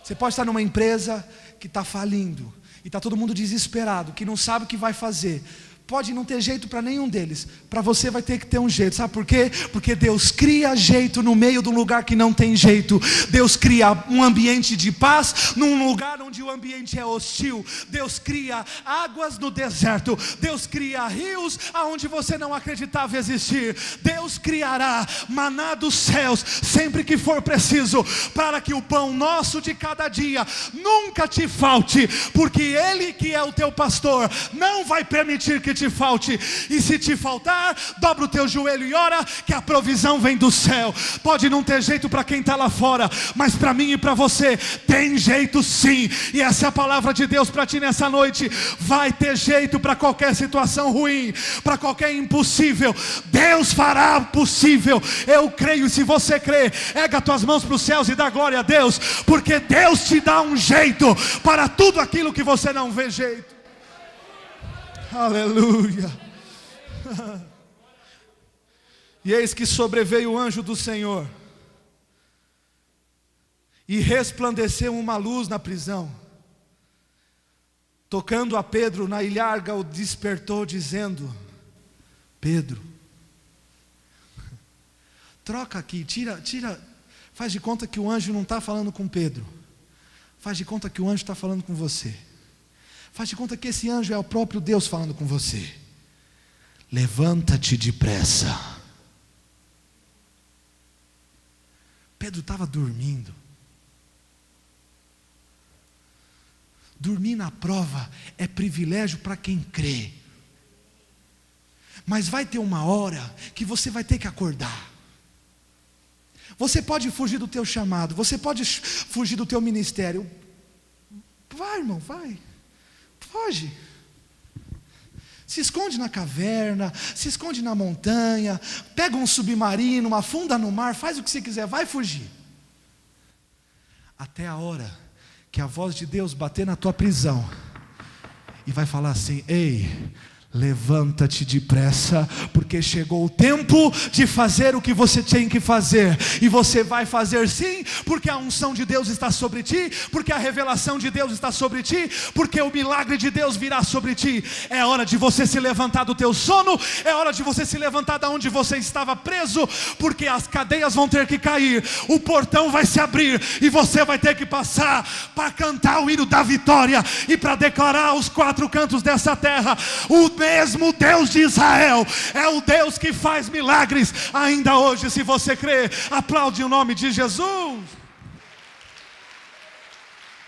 Você pode estar numa empresa que está falindo e está todo mundo desesperado, que não sabe o que vai fazer. Pode não ter jeito para nenhum deles. Para você vai ter que ter um jeito. Sabe por quê? Porque Deus cria jeito no meio de um lugar que não tem jeito. Deus cria um ambiente de paz num lugar onde o ambiente é hostil. Deus cria águas no deserto. Deus cria rios aonde você não acreditava existir. Deus criará maná dos céus sempre que for preciso, para que o pão nosso de cada dia nunca te falte, porque Ele que é o teu pastor não vai permitir que te falte. E se te faltar, dobra o teu joelho e ora, que a provisão vem do céu. Pode não ter jeito para quem está lá fora, mas para mim e para você tem jeito sim. E essa é a palavra de Deus para ti nessa noite. Vai ter jeito para qualquer situação ruim, para qualquer impossível. Deus fará o possível. Eu creio. E se você crê, erga as tuas mãos para os céus e dá glória a Deus, porque Deus te dá um jeito para tudo aquilo que você não vê jeito. Aleluia. E eis que sobreveio o anjo do Senhor, e resplandeceu uma luz na prisão. Tocando a Pedro na ilharga, o despertou, dizendo: Pedro, troca aqui, tira, faz de conta que o anjo não está falando com Pedro, faz de conta que o anjo está falando com você, faz de conta que esse anjo é o próprio Deus falando com você. Levanta-te depressa. Pedro estava dormindo. Dormir na prova é privilégio para quem crê. Mas vai ter uma hora que você vai ter que acordar. Você pode fugir do teu chamado, você pode fugir do teu ministério. Vai, irmão, vai. Foge. Se esconde na caverna, se esconde na montanha, pega um submarino, afunda no mar, faz o que você quiser, vai fugir. Até a hora que a voz de Deus bater na tua prisão e vai falar assim: ei, levanta-te depressa, porque chegou o tempo de fazer o que você tem que fazer, e você vai fazer sim, porque a unção de Deus está sobre ti, porque a revelação de Deus está sobre ti, porque o milagre de Deus virá sobre ti. É hora de você se levantar do teu sono, é hora de você se levantar da onde você estava preso, porque as cadeias vão ter que cair, o portão vai se abrir, e você vai ter que passar para cantar o hino da vitória, e para declarar aos quatro cantos dessa terra: o mesmo Deus de Israel é o Deus que faz milagres ainda hoje. Se você crê, aplaude o nome de Jesus.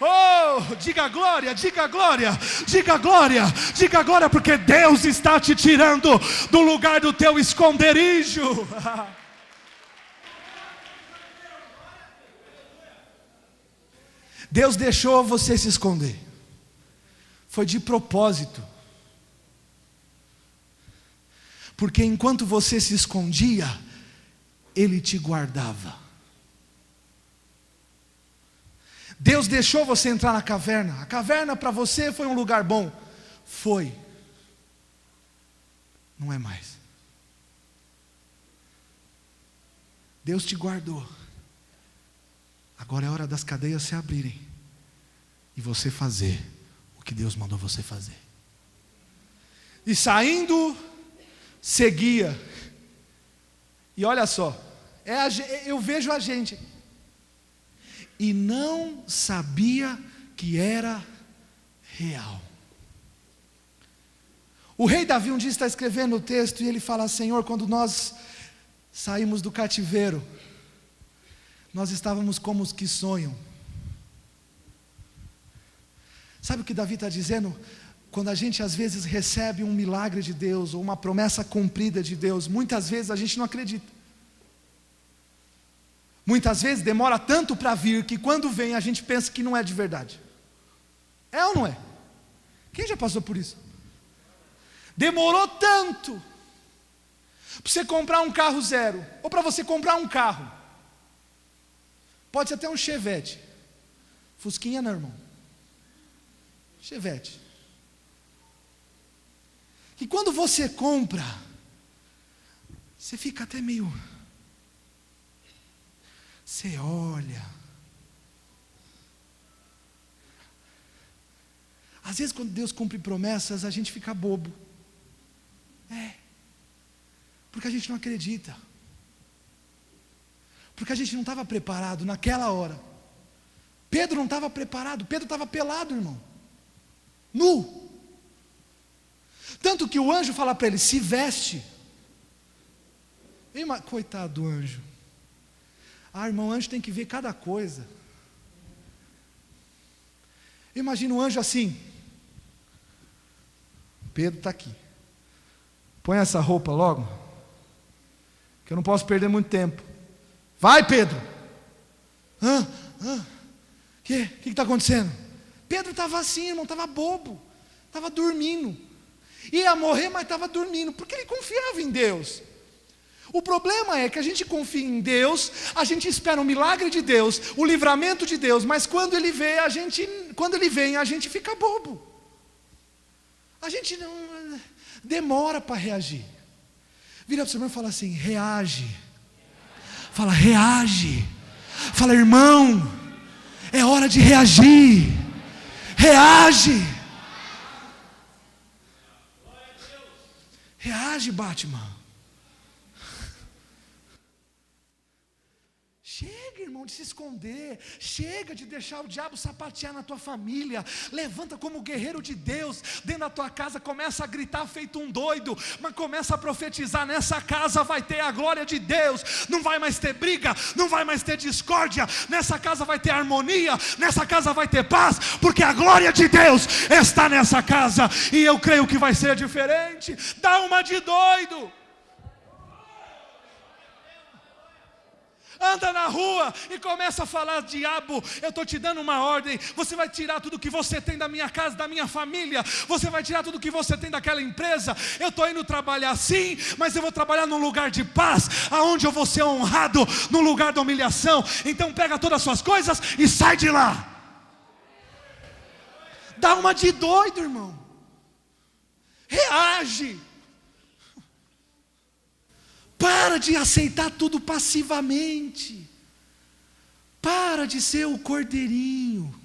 Oh, diga glória, diga glória, diga glória, diga glória, porque Deus está te tirando do lugar do teu esconderijo. Deus deixou você se esconder, foi de propósito. Porque enquanto você se escondia, Ele te guardava. Deus deixou você entrar na caverna. A caverna para você foi um lugar bom. Foi. Não é mais. Deus te guardou. Agora é hora das cadeias se abrirem e você fazer o que Deus mandou você fazer. E saindo, seguia. E olha só, eu vejo a gente e não sabia que era real. O rei Davi um dia está escrevendo o texto e ele fala: Senhor, quando nós saímos do cativeiro, nós estávamos como os que sonham. Sabe o que Davi está dizendo? Quando a gente às vezes recebe um milagre de Deus, ou uma promessa cumprida de Deus, muitas vezes a gente não acredita. Muitas vezes demora tanto para vir, que quando vem a gente pensa que não é de verdade. É ou não é? Quem já passou por isso? Demorou tanto para você comprar um carro zero, ou para você comprar um carro. Pode ser até um Chevette. Fusquinha não, irmão. Chevette. E quando você compra, você fica até meio... Você olha. Às vezes quando Deus cumpre promessas, a gente fica bobo. Porque a gente não acredita. Porque a gente não estava preparado naquela hora. Pedro não estava preparado. Pedro estava pelado, irmão. Nu. Tanto que o anjo fala para ele: se veste. Coitado do anjo. Irmão, o anjo tem que ver cada coisa. Imagina o anjo assim: Pedro está aqui. Põe essa roupa logo, que eu não posso perder muito tempo. Vai, Pedro. O que está acontecendo? Pedro estava assim, irmão, estava bobo, estava dormindo. Ia morrer, mas estava dormindo, porque ele confiava em Deus. O problema é que a gente confia em Deus, a gente espera o milagre de Deus, o livramento de Deus, mas quando Ele vem, a gente fica bobo. A gente não demora para reagir. Vira para o seu irmão e fala assim: reage. Fala, reage. Fala, irmão, é hora de reagir. Reage. Reage, Batman. Chega, irmão, de se esconder. Chega de deixar o diabo sapatear na tua família. Levanta como guerreiro de Deus. Dentro da tua casa começa a gritar feito um doido, mas começa a profetizar. Nessa casa vai ter a glória de Deus. Não vai mais ter briga, não vai mais ter discórdia. Nessa casa vai ter harmonia, nessa casa vai ter paz, porque a glória de Deus está nessa casa. E eu creio que vai ser diferente. Dá uma de doido. Anda na rua e começa a falar: diabo, eu estou te dando uma ordem. Você vai tirar tudo que você tem da minha casa, da minha família. Você vai tirar tudo que você tem daquela empresa. Eu estou indo trabalhar sim, mas eu vou trabalhar num lugar de paz, aonde eu vou ser honrado, num lugar de humilhação. Então pega todas as suas coisas e sai de lá. Dá uma de doido, irmão. Reage. Para de aceitar tudo passivamente. Para de ser o cordeirinho.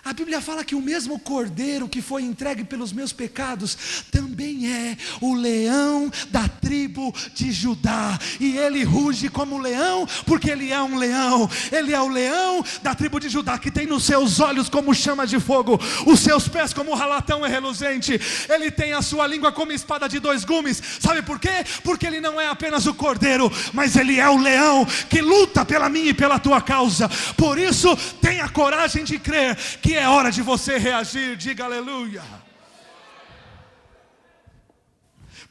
A Bíblia fala que o mesmo cordeiro que foi entregue pelos meus pecados também é o leão da tribo de Judá. E ele ruge como leão, porque ele é um leão. Ele é o leão da tribo de Judá, que tem nos seus olhos como chama de fogo, os seus pés como ralatão é reluzente. Ele tem a sua língua como espada de dois gumes. Sabe por quê? Porque ele não é apenas o cordeiro, mas ele é o leão que luta pela minha e pela tua causa. Por isso, tenha coragem de crer que é hora de você reagir. Diga aleluia.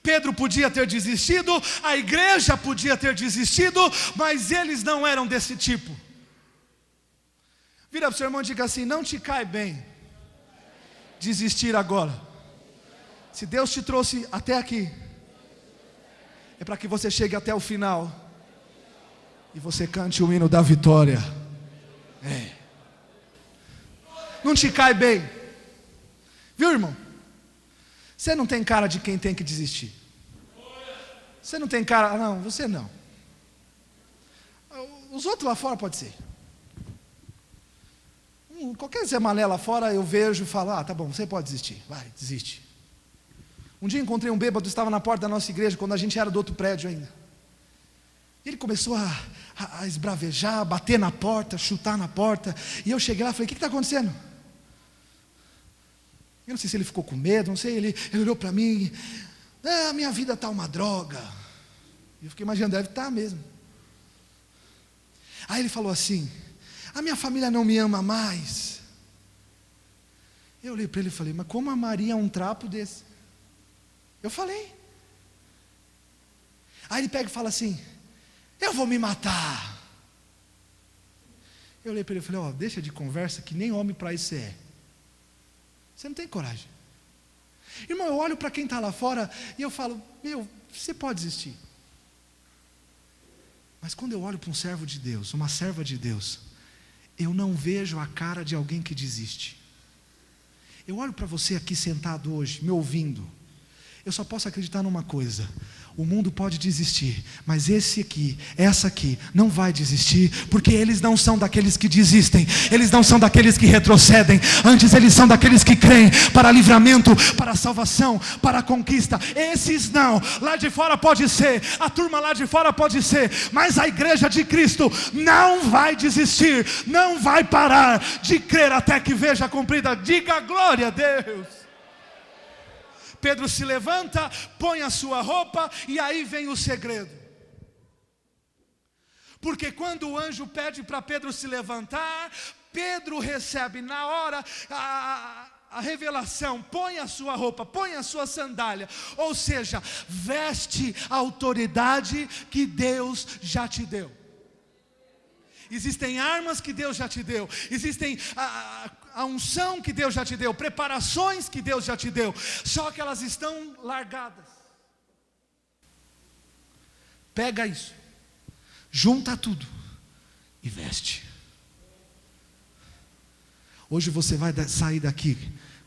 Pedro podia ter desistido, a igreja podia ter desistido, mas eles não eram desse tipo. Vira para o seu irmão e diga assim: não te cai bem desistir agora. Se Deus te trouxe até aqui, é para que você chegue até o final e você cante o hino da vitória. Não te cai bem. Viu, irmão? Você não tem cara de quem tem que desistir. Você não tem cara. Não, você não. Os outros lá fora pode ser. Qualquer Zé Mané lá fora eu vejo e falo: ah, tá bom, você pode desistir. Vai, desiste. Um dia encontrei um bêbado, estava na porta da nossa igreja, quando a gente era do outro prédio ainda. Ele começou a esbravejar, bater na porta, chutar na porta. E eu cheguei lá e falei: o que está acontecendo? Eu não sei se ele ficou com medo, não sei, ele olhou para mim: a minha vida está uma droga. Eu fiquei imaginando: deve estar mesmo. Aí ele falou assim: a minha família não me ama mais. Eu olhei para ele e falei: mas como amaria um trapo desse? Eu falei. Aí ele pega e fala assim: eu vou me matar. Eu olhei para ele e falei: ó, deixa de conversa, que nem homem para isso você é. Você não tem coragem. Irmão, eu olho para quem está lá fora e eu falo: meu, você pode desistir. Mas quando eu olho para um servo de Deus, uma serva de Deus, eu não vejo a cara de alguém que desiste. Eu olho para você aqui sentado hoje, me ouvindo. Eu só posso acreditar numa coisa: o mundo pode desistir, mas essa aqui não vai desistir, porque eles não são daqueles que desistem, eles não são daqueles que retrocedem, antes eles são daqueles que creem para livramento, para salvação, para conquista. Esses não. Lá de fora pode ser, a turma lá de fora pode ser, mas a igreja de Cristo não vai desistir, não vai parar de crer até que veja cumprida. Diga glória a Deus. Pedro se levanta, põe a sua roupa, e aí vem o segredo. Porque quando o anjo pede para Pedro se levantar, Pedro recebe na hora a revelação: põe a sua roupa, põe a sua sandália. Ou seja, veste a autoridade que Deus já te deu. Existem armas que Deus já te deu, existem a unção que Deus já te deu, preparações que Deus já te deu, só que elas estão largadas. Pega isso, junta tudo e veste. Hoje você vai sair daqui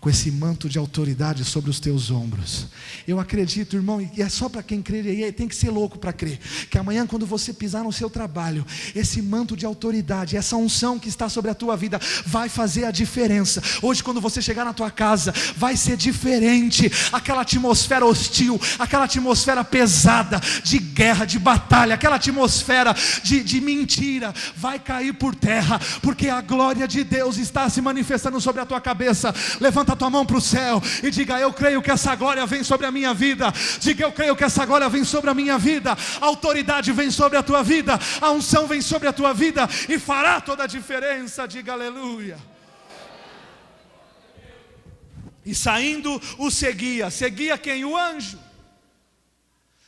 com esse manto de autoridade sobre os teus ombros. Eu acredito, irmão, e é só para quem crê, e tem que ser louco para crer, que amanhã quando você pisar no seu trabalho, esse manto de autoridade, essa unção que está sobre a tua vida, vai fazer a diferença. Hoje quando você chegar na tua casa, vai ser diferente. Aquela atmosfera hostil, aquela atmosfera pesada, de guerra, de batalha, aquela atmosfera de mentira, vai cair por terra, porque a glória de Deus está se manifestando sobre a tua cabeça. Levanta a tua mão para o céu e diga: eu creio que essa glória vem sobre a minha vida. Diga: eu creio que essa glória vem sobre a minha vida. A autoridade vem sobre a tua vida, a unção vem sobre a tua vida e fará toda a diferença. Diga aleluia. E saindo o seguia quem? O anjo.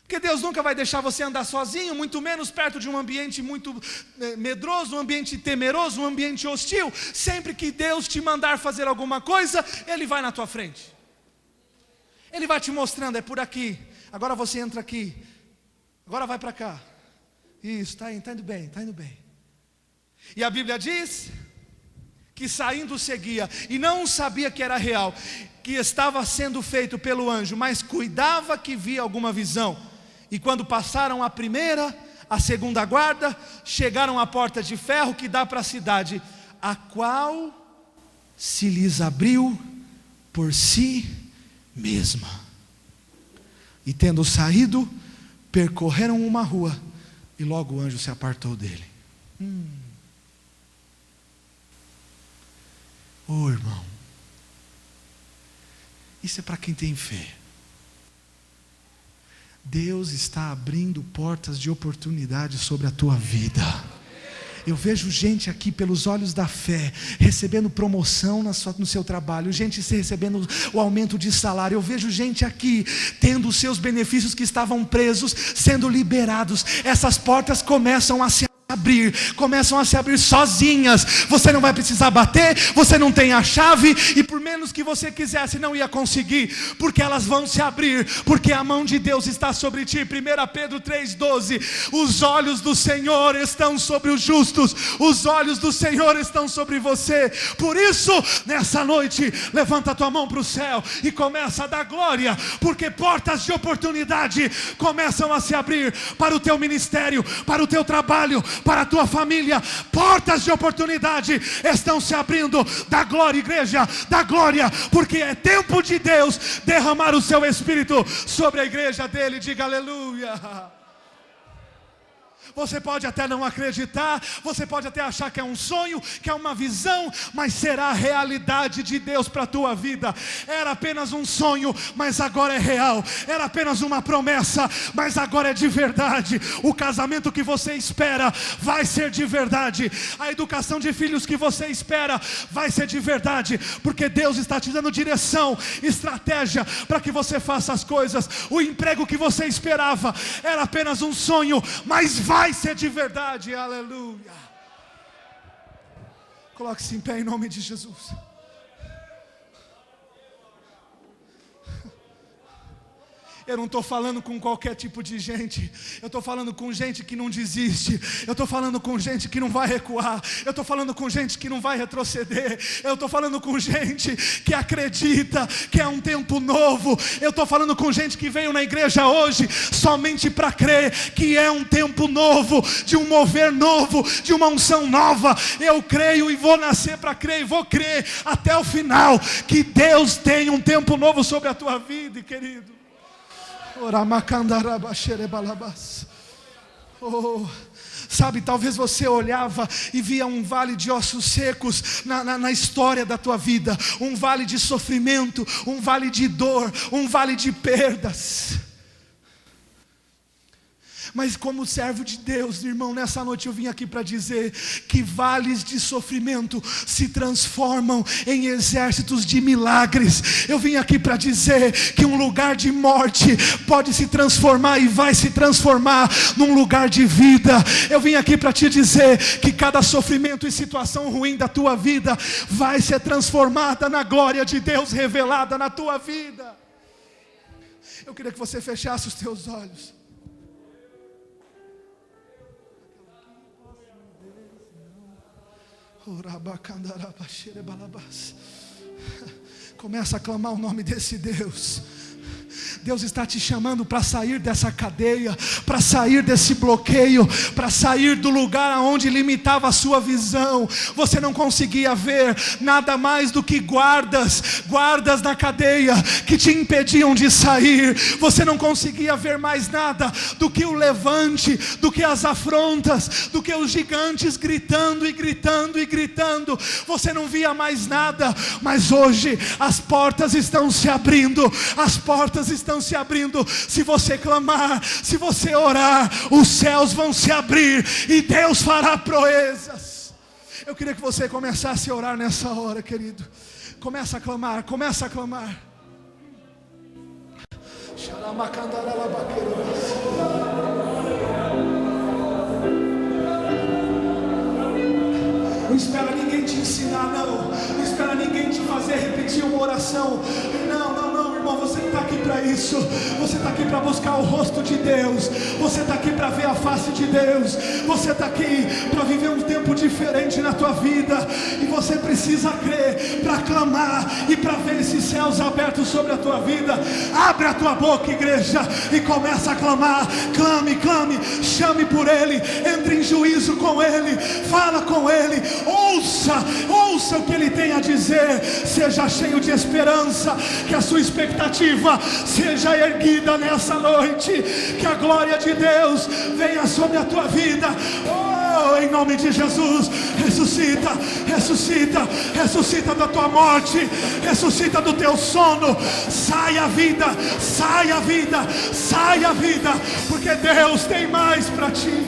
Porque Deus nunca vai deixar você andar sozinho, muito menos perto de um ambiente muito medroso, um ambiente temeroso, um ambiente hostil. Sempre que Deus te mandar fazer alguma coisa, Ele vai na tua frente. Ele vai te mostrando: é por aqui, agora você entra aqui, agora vai para cá. Isso, está indo bem, está indo bem. E a Bíblia diz que saindo seguia, e não sabia que era real, que estava sendo feito pelo anjo, mas cuidava que via alguma visão. E quando passaram a primeira, a segunda guarda, chegaram à porta de ferro que dá para a cidade, a qual se lhes abriu por si mesma. E tendo saído, percorreram uma rua, e logo o anjo se apartou dele. Oh, irmão, isso é para quem tem fé. Deus está abrindo portas de oportunidade sobre a tua vida. Eu vejo gente aqui pelos olhos da fé, recebendo promoção no seu trabalho, gente recebendo o aumento de salário. Eu vejo gente aqui tendo os seus benefícios que estavam presos, sendo liberados. Essas portas começam a se abrir sozinhas. Você não vai precisar bater, você não tem a chave, e por menos que você quisesse, não ia conseguir, porque elas vão se abrir, porque a mão de Deus está sobre ti. 1 Pedro 3,12: os olhos do Senhor estão sobre os justos, os olhos do Senhor estão sobre você. Por isso, nessa noite, levanta a tua mão para o céu e começa a dar glória, porque portas de oportunidade começam a se abrir para o teu ministério, para o teu trabalho, para a tua família. Portas de oportunidade estão se abrindo. Dá glória, igreja, dá glória, porque é tempo de Deus derramar o seu Espírito sobre a igreja dele. Diga aleluia. Você pode até não acreditar, você pode até achar que é um sonho, que é uma visão, mas será a realidade de Deus para a tua vida. Era apenas um sonho, mas agora é real. Era apenas uma promessa, mas agora é de verdade. O casamento que você espera vai ser de verdade. A educação de filhos que você espera vai ser de verdade, porque Deus está te dando direção, estratégia para que você faça as coisas. O emprego que você esperava era apenas um sonho, mas vai ser de verdade. Aleluia. Coloque-se em pé em nome de Jesus. Eu não estou falando com qualquer tipo de gente. Eu estou falando com gente que não desiste. Eu estou falando com gente que não vai recuar. Eu estou falando com gente que não vai retroceder. Eu estou falando com gente que acredita que é um tempo novo. Eu estou falando com gente que veio na igreja hoje somente para crer que é um tempo novo, de um mover novo, de uma unção nova. Eu creio e vou nascer para crer, e vou crer até o final que Deus tem um tempo novo sobre a tua vida, querido. Oh, sabe, talvez você olhava e via um vale de ossos secos na história da tua vida, um vale de sofrimento, um vale de dor, um vale de perdas. Mas como servo de Deus, irmão, nessa noite eu vim aqui para dizer que vales de sofrimento se transformam em exércitos de milagres. Eu vim aqui para dizer que um lugar de morte pode se transformar e vai se transformar num lugar de vida. Eu vim aqui para te dizer que cada sofrimento e situação ruim da tua vida vai ser transformada na glória de Deus revelada na tua vida. Eu queria que você fechasse os teus olhos. Começa a clamar o nome desse Deus. Deus está te chamando para sair dessa cadeia, para sair desse bloqueio, para sair do lugar onde limitava a sua visão. Você não conseguia ver nada mais do que guardas na cadeia que te impediam de sair. Você não conseguia ver mais nada do que o levante, do que as afrontas, do que os gigantes gritando e gritando e gritando. Você não via mais nada, mas hoje as portas estão se abrindo, as portas estão se abrindo. Se você clamar, se você orar, os céus vão se abrir e Deus fará proezas. Eu queria que você começasse a orar nessa hora, querido. Começa a clamar, começa a clamar. Não espera ninguém te ensinar, não. Não espera ninguém te fazer repetir uma oração. Não, irmão, você não está aqui para isso. Você está aqui para buscar o rosto de Deus. Você está aqui para ver a face de Deus. Você está aqui para viver um tempo diferente na tua vida. E você precisa crer para clamar e para ver esses céus abertos sobre a tua vida. Abre a tua boca, igreja, e começa a clamar. Clame, chame por Ele, entre em juízo com Ele, fala com Ele, ouça o que Ele tem a dizer. Seja cheio de esperança, que a sua expectativa seja erguida nessa noite, que a glória de Deus venha sobre a tua vida. Em nome de Jesus, ressuscita da tua morte, ressuscita do teu sono. Saia a vida, porque Deus tem mais para ti.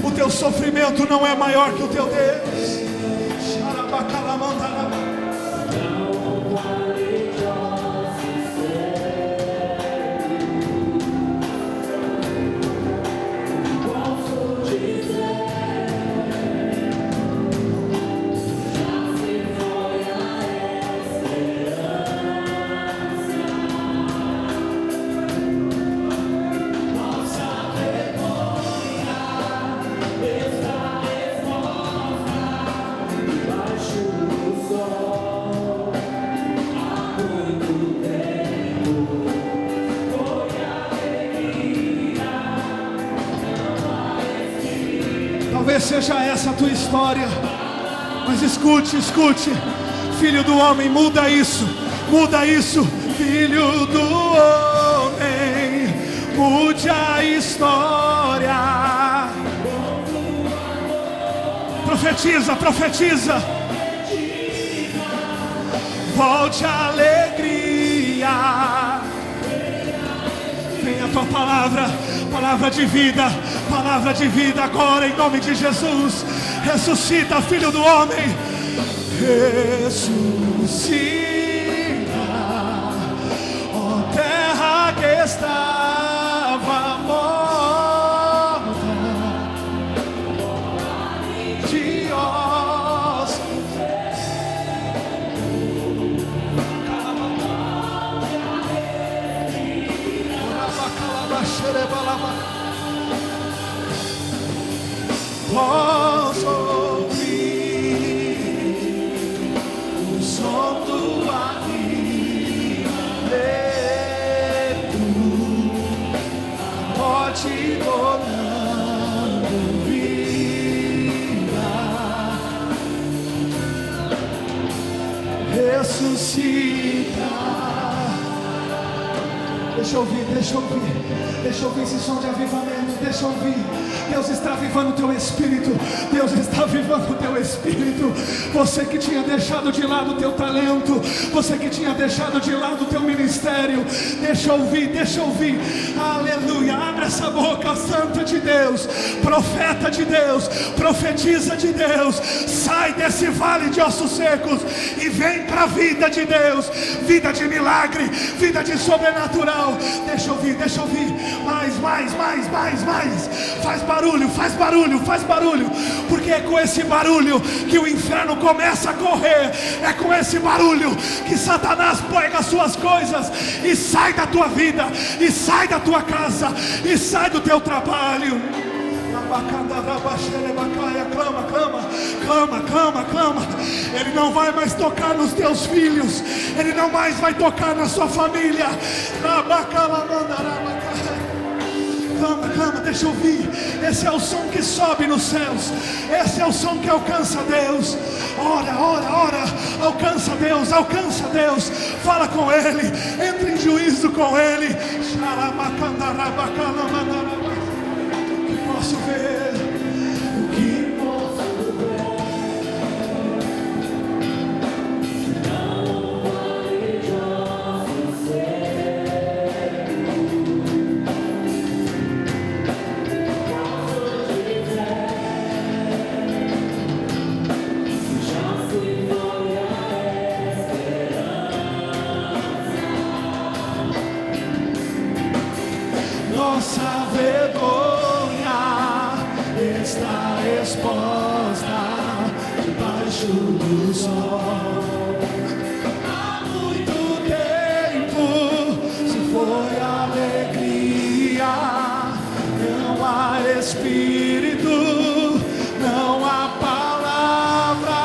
O teu sofrimento não é maior que o teu Deus. Talvez seja essa a tua história, mas escute, filho do homem, muda isso, filho do homem, mude a história. Profetiza, volte a alegria. Vem a tua palavra de vida agora, em nome de Jesus. Ressuscita, filho do homem, ressuscita, ó terra que estava morta, de ossos. Posso ouvir o som tua vida, a morte tornando vida, ressuscita. Deixa eu ouvir esse som de avivamento, deixa eu ouvir. Deus está avivando o teu espírito. Você que tinha deixado de lado o teu talento, você que tinha deixado de lado o teu ministério, deixa eu ouvir. Aleluia, abre essa boca santa de Deus, profeta de Deus, profetiza de Deus. Sai desse vale de ossos secos e vem para a vida de Deus, vida de milagre, vida de sobrenatural. Deixa eu ouvir, mais. Faz barulho, porque é com esse barulho que o inferno começa a correr. É com esse barulho que Satanás pega as suas coisas e sai da tua vida, e sai da tua casa, e sai do teu trabalho. Clama, clama, clama, clama, clama. Ele não vai mais tocar nos teus filhos, Ele não mais vai tocar na sua família. Clama, clama, deixa eu ouvir. Esse é o som que sobe nos céus, esse é o som que alcança Deus. Ora, ora, ora, alcança Deus, alcança Deus. Fala com Ele, entra em juízo com Ele. O que posso ver? O que posso ver? Nossa vergonha está exposta debaixo do sol. Há muito tempo se foi alegria, não há espírito, não há palavra.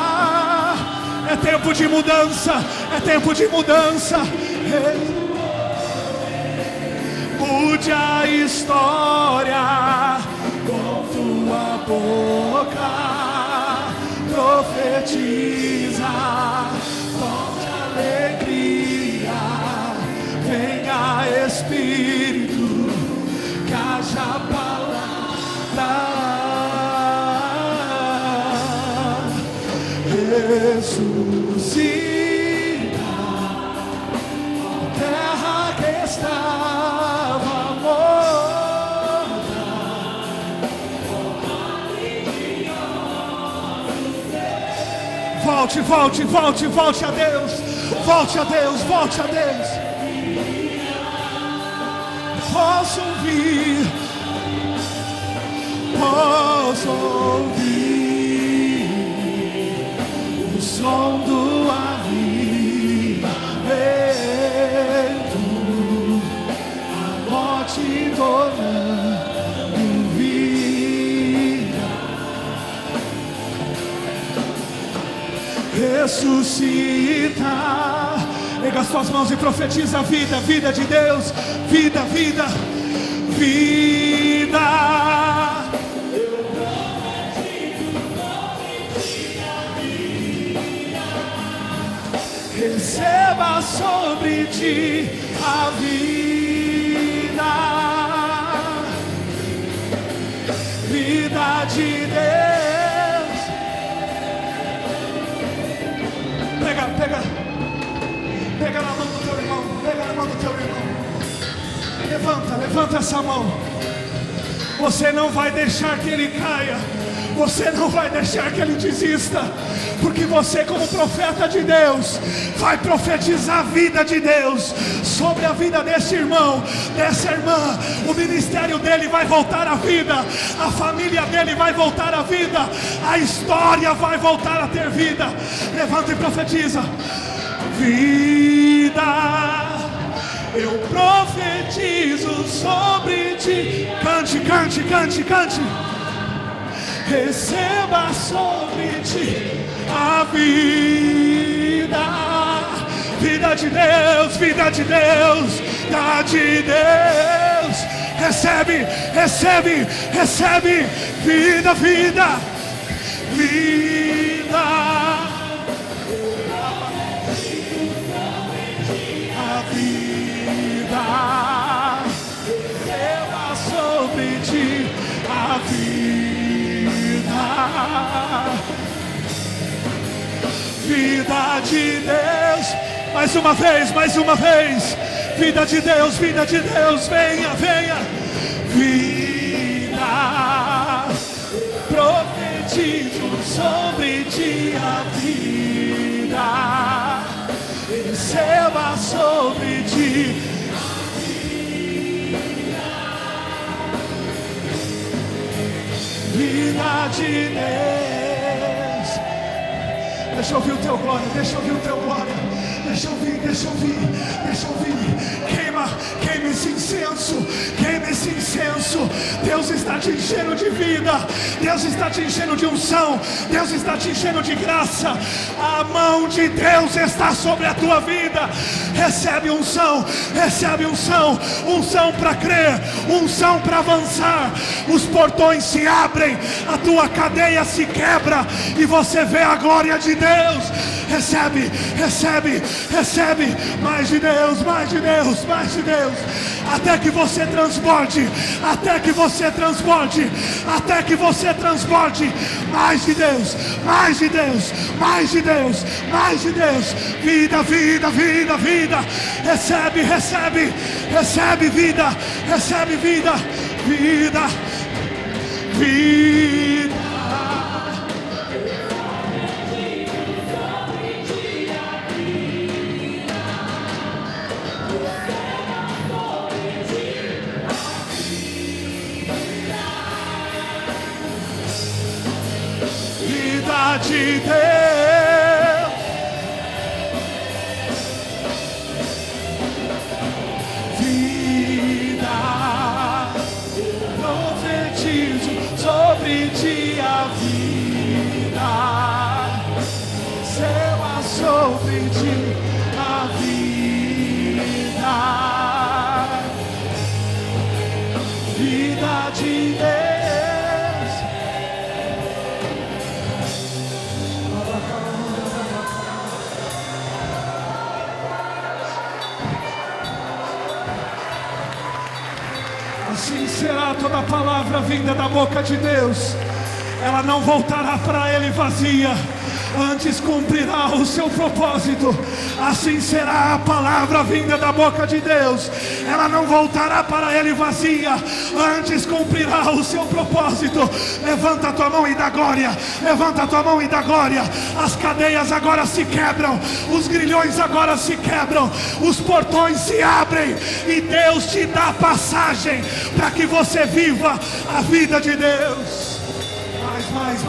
É tempo de mudança, é tempo de mudança. Mude a história com tua boca, profetiza, volte alegria, venha Espírito, que haja palavra, ressuscita a terra que está. Volte, volte, volte, volte a Deus. Volte a Deus, volte a Deus. Posso ouvir, posso ouvir o som do avivamento, a morte tornando vida. Ressuscita. Pega as suas mãos e profetiza a vida, vida de Deus, vida, vida, vida. Eu profetizo receba sobre ti a vida, vida de Deus. Pega na mão do teu irmão, pega na mão do teu irmão. Levanta essa mão. Você não vai deixar que ele caia, você não vai deixar que ele desista, porque você, como profeta de Deus, vai profetizar a vida de Deus sobre a vida desse irmão, dessa irmã. O ministério dele vai voltar à vida, a família dele vai voltar à vida, a história vai voltar a ter vida. Levanta e profetiza. Vida, eu profetizo sobre ti. Cante, cante, cante, cante. Receba sobre ti a vida, vida de Deus, vida de Deus, vida de Deus. Recebe, recebe, recebe, vida, vida, vida. A vida, receba sobre ti a vida, vida de Deus. Mais uma vez, mais uma vez. Vida de Deus, venha, venha. Vida, profetizo sobre ti a vida, receba sobre ti a vida, vida de Deus. Deixa eu ouvir o teu glória, deixa eu ouvir o teu glória. Deixa eu ouvir, deixa eu ouvir, deixa eu ouvir. Queima esse incenso, queima esse incenso. Deus está te enchendo de vida, Deus está te enchendo de unção, Deus está te enchendo de graça. A mão de Deus está sobre a tua vida. Recebe unção, unção para crer, unção para avançar. Os portões se abrem, a tua cadeia se quebra e você vê a glória de Deus. Recebe, recebe, recebe. Mais de Deus, mais de Deus, mais de Deus. Até que você transborde, até que você transborde, até que você transborde. Mais de Deus, mais de Deus, mais de Deus, mais de Deus. Vida, vida, vida, vida. Recebe, recebe, recebe vida, recebe vida, vida, vida. De Deus, vida, profetizo sobre ti a vida, céu sobre ti a vida, vida de Deus. Assim será toda palavra vinda da boca de Deus. Ela não voltará para Ele vazia, antes cumprirá o seu propósito. Assim será a palavra vinda da boca de Deus. Ela não voltará para Ele vazia, antes cumprirá o seu propósito. Levanta a tua mão e dá glória. Levanta a tua mão e dá glória. As cadeias agora se quebram, os grilhões agora se quebram, os portões se abrem e Deus te dá passagem para que você viva a vida de Deus. Mais.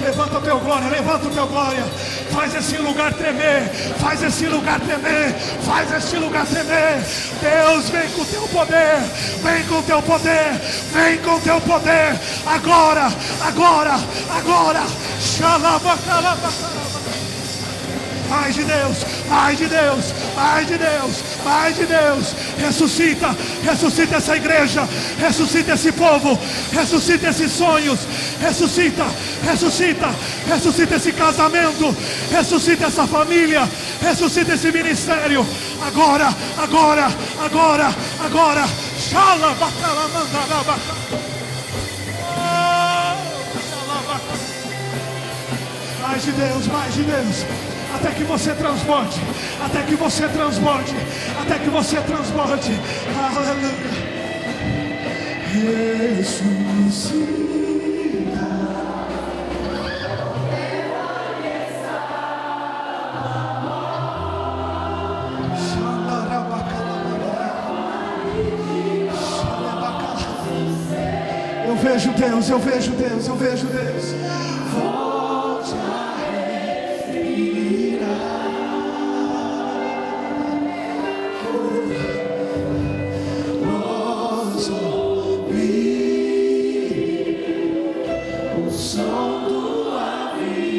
Levanta o teu glória, levanta o teu glória. Faz esse lugar tremer, faz esse lugar tremer, faz esse lugar tremer. Deus, vem com o teu poder, vem com o teu poder, vem com o teu poder. Agora, agora, agora. Mais de Deus, mais de Deus, mais de Deus, mais de Deus. Ressuscita, ressuscita essa igreja, ressuscita esse povo, ressuscita esses sonhos, ressuscita, ressuscita, ressuscita esse casamento, ressuscita essa família, ressuscita esse ministério. Agora, agora, agora, agora. Mais de Deus, mais de Deus. Até que você transborde, até que você transborde, até que você transborde. Aleluia. Ressuscita. Eu vejo Deus, eu vejo Deus, eu vejo Deus. Volte a respirar. Vós ouvir o som do avivamento,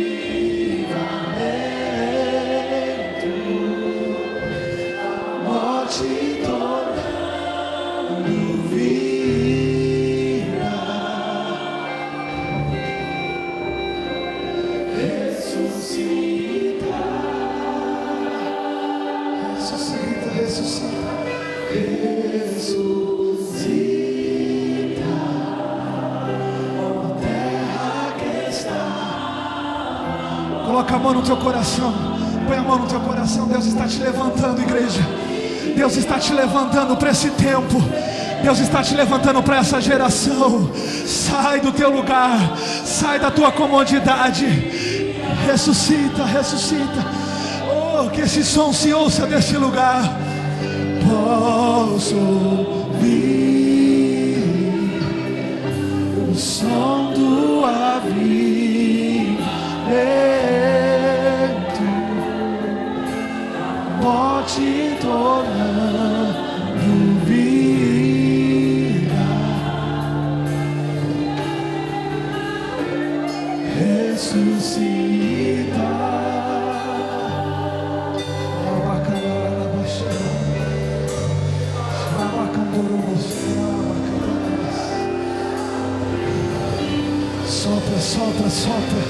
a morte tornando vida. Ressuscita, ressuscita, ressuscita, ressuscita, ó terra que está. Coloca a mão no teu coração, põe a mão no teu coração. Deus está te levantando, igreja. Deus está te levantando para esse tempo. Deus está te levantando para essa geração. Sai do teu lugar, sai da tua comodidade. Ressuscita, ressuscita. Oh, que esse som se ouça desse lugar. Posso ouvir o som do avivamento, morte tornando vida, ressuscita. Sopra, sopra, sopra,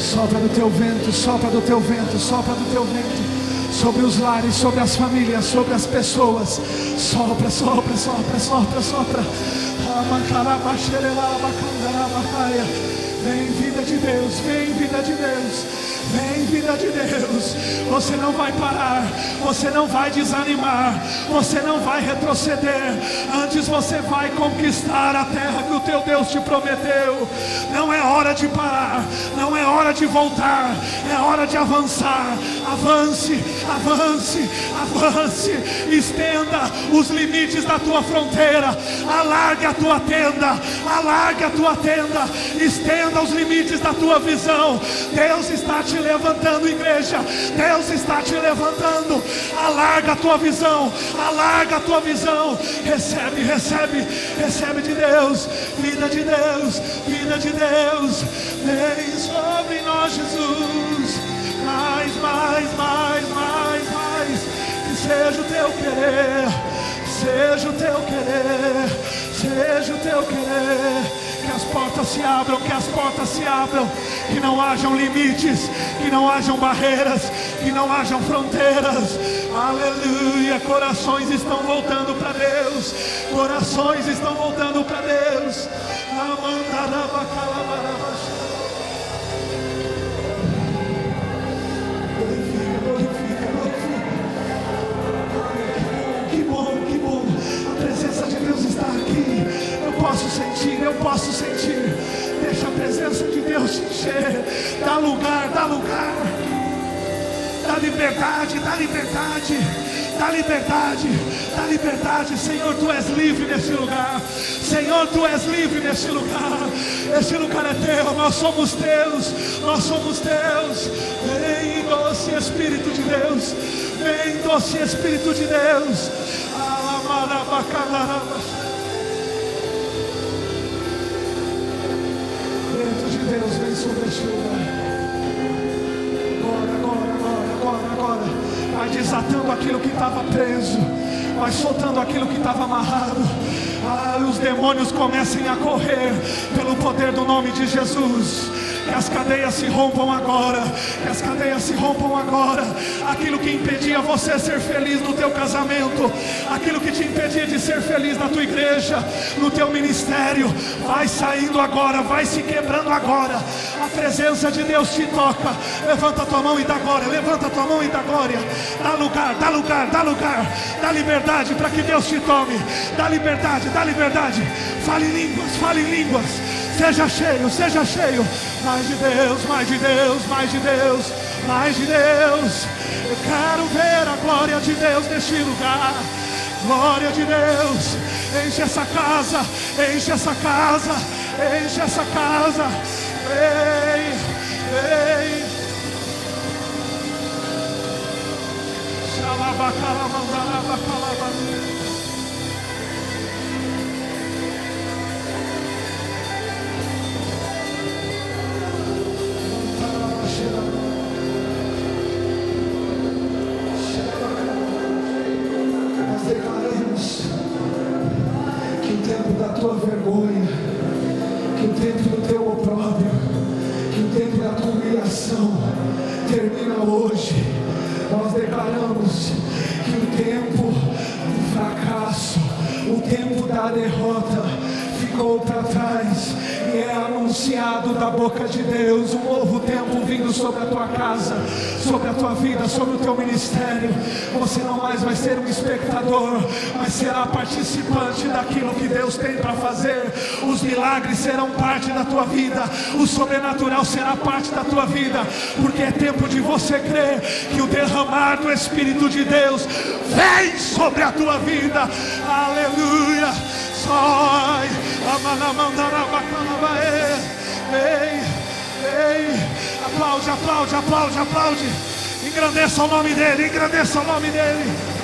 sopra do teu vento, sopra do teu vento, sopra do teu vento, sobre os lares, sobre as famílias, sobre as pessoas. Sopra, sopra, sopra, sopra, sopra. Vem vida de Deus, vem vida de Deus, vem vida de Deus. Você não vai parar, você não vai desanimar, você não vai retroceder. Antes você vai conquistar a terra que o teu Deus te prometeu. Não é hora de parar, não é hora de voltar, é hora de avançar. Avance, avance, avance. Estenda os limites da tua fronteira, alargue a tua tenda, alargue a tua tenda, estenda os limites da tua visão. Deus está te levantando, igreja. Deus está te levantando. Alarga a tua visão, alarga a tua visão. Recebe, recebe, recebe de Deus, vida de Deus, vida de Deus. Vem sobre nós, Jesus. Mais, mais, mais, mais, mais. Que seja o teu querer, seja o teu querer, seja o teu querer. Que as portas se abram, que as portas se abram. Que não hajam limites, que não hajam barreiras, que não hajam fronteiras. Aleluia. Corações estão voltando para Deus, corações estão voltando para Deus. Glorifica, glorifica, glorifica. Que bom, que bom. A presença de Deus está aqui. Eu posso sentir, eu posso sentir. Deixa a presença de Deus te encher. Dá lugar, dá lugar. Dá liberdade, dá liberdade. Dá liberdade, dá liberdade. Senhor, Tu és livre nesse lugar. Senhor, Tu és livre nesse lugar. Este lugar é Teu, nós somos Teus. Nós somos Teus. Vem, doce Espírito de Deus. Vem, doce Espírito de Deus. Vento de Deus, vem sobre este lugar. Agora, agora, agora, agora, agora. Vai desatando aquilo que estava preso, vai soltando aquilo que estava amarrado. Os demônios comecem a correr pelo poder do nome de Jesus. Que as cadeias se rompam agora, que as cadeias se rompam agora. Aquilo que impedia você ser feliz no teu casamento, aquilo que te impedia de ser feliz na tua igreja, no teu ministério, vai saindo agora, vai se quebrando agora. A presença de Deus te toca. Levanta a tua mão e dá glória, levanta a tua mão e dá glória. Dá lugar, dá lugar, dá lugar. Dá liberdade para que Deus te tome. Dá liberdade, dá liberdade. Fale em línguas, fale em línguas. Seja cheio, seja cheio. Mais de Deus, mais de Deus, mais de Deus, mais de Deus. Eu quero ver a glória de Deus neste lugar. Glória de Deus. Enche essa casa, enche essa casa, enche essa casa. Vem, vem. Xalabacalamandarabacalabani. Nós declaramos que o tempo da tua vergonha, que o tempo do teu opróbrio, que o tempo da tua humilhação termina hoje. Nós declaramos que o tempo do fracasso, o tempo da derrota ficou para trás, e é anunciado da boca de Deus um novo tempo vindo sobre a tua casa, sobre a tua vida, sobre o teu ministério. Você não mais vai ser um espectador, mas será participante daquilo que Deus tem para fazer. Os milagres serão parte da tua vida, o sobrenatural será parte da tua vida, porque é tempo de você crer que o derramar do Espírito de Deus vem sobre a tua vida. Aleluia. Sai, vem, vem, aplaude, aplaude, aplaude, aplaude. Engrandeça o nome dele, engrandeça o nome dele.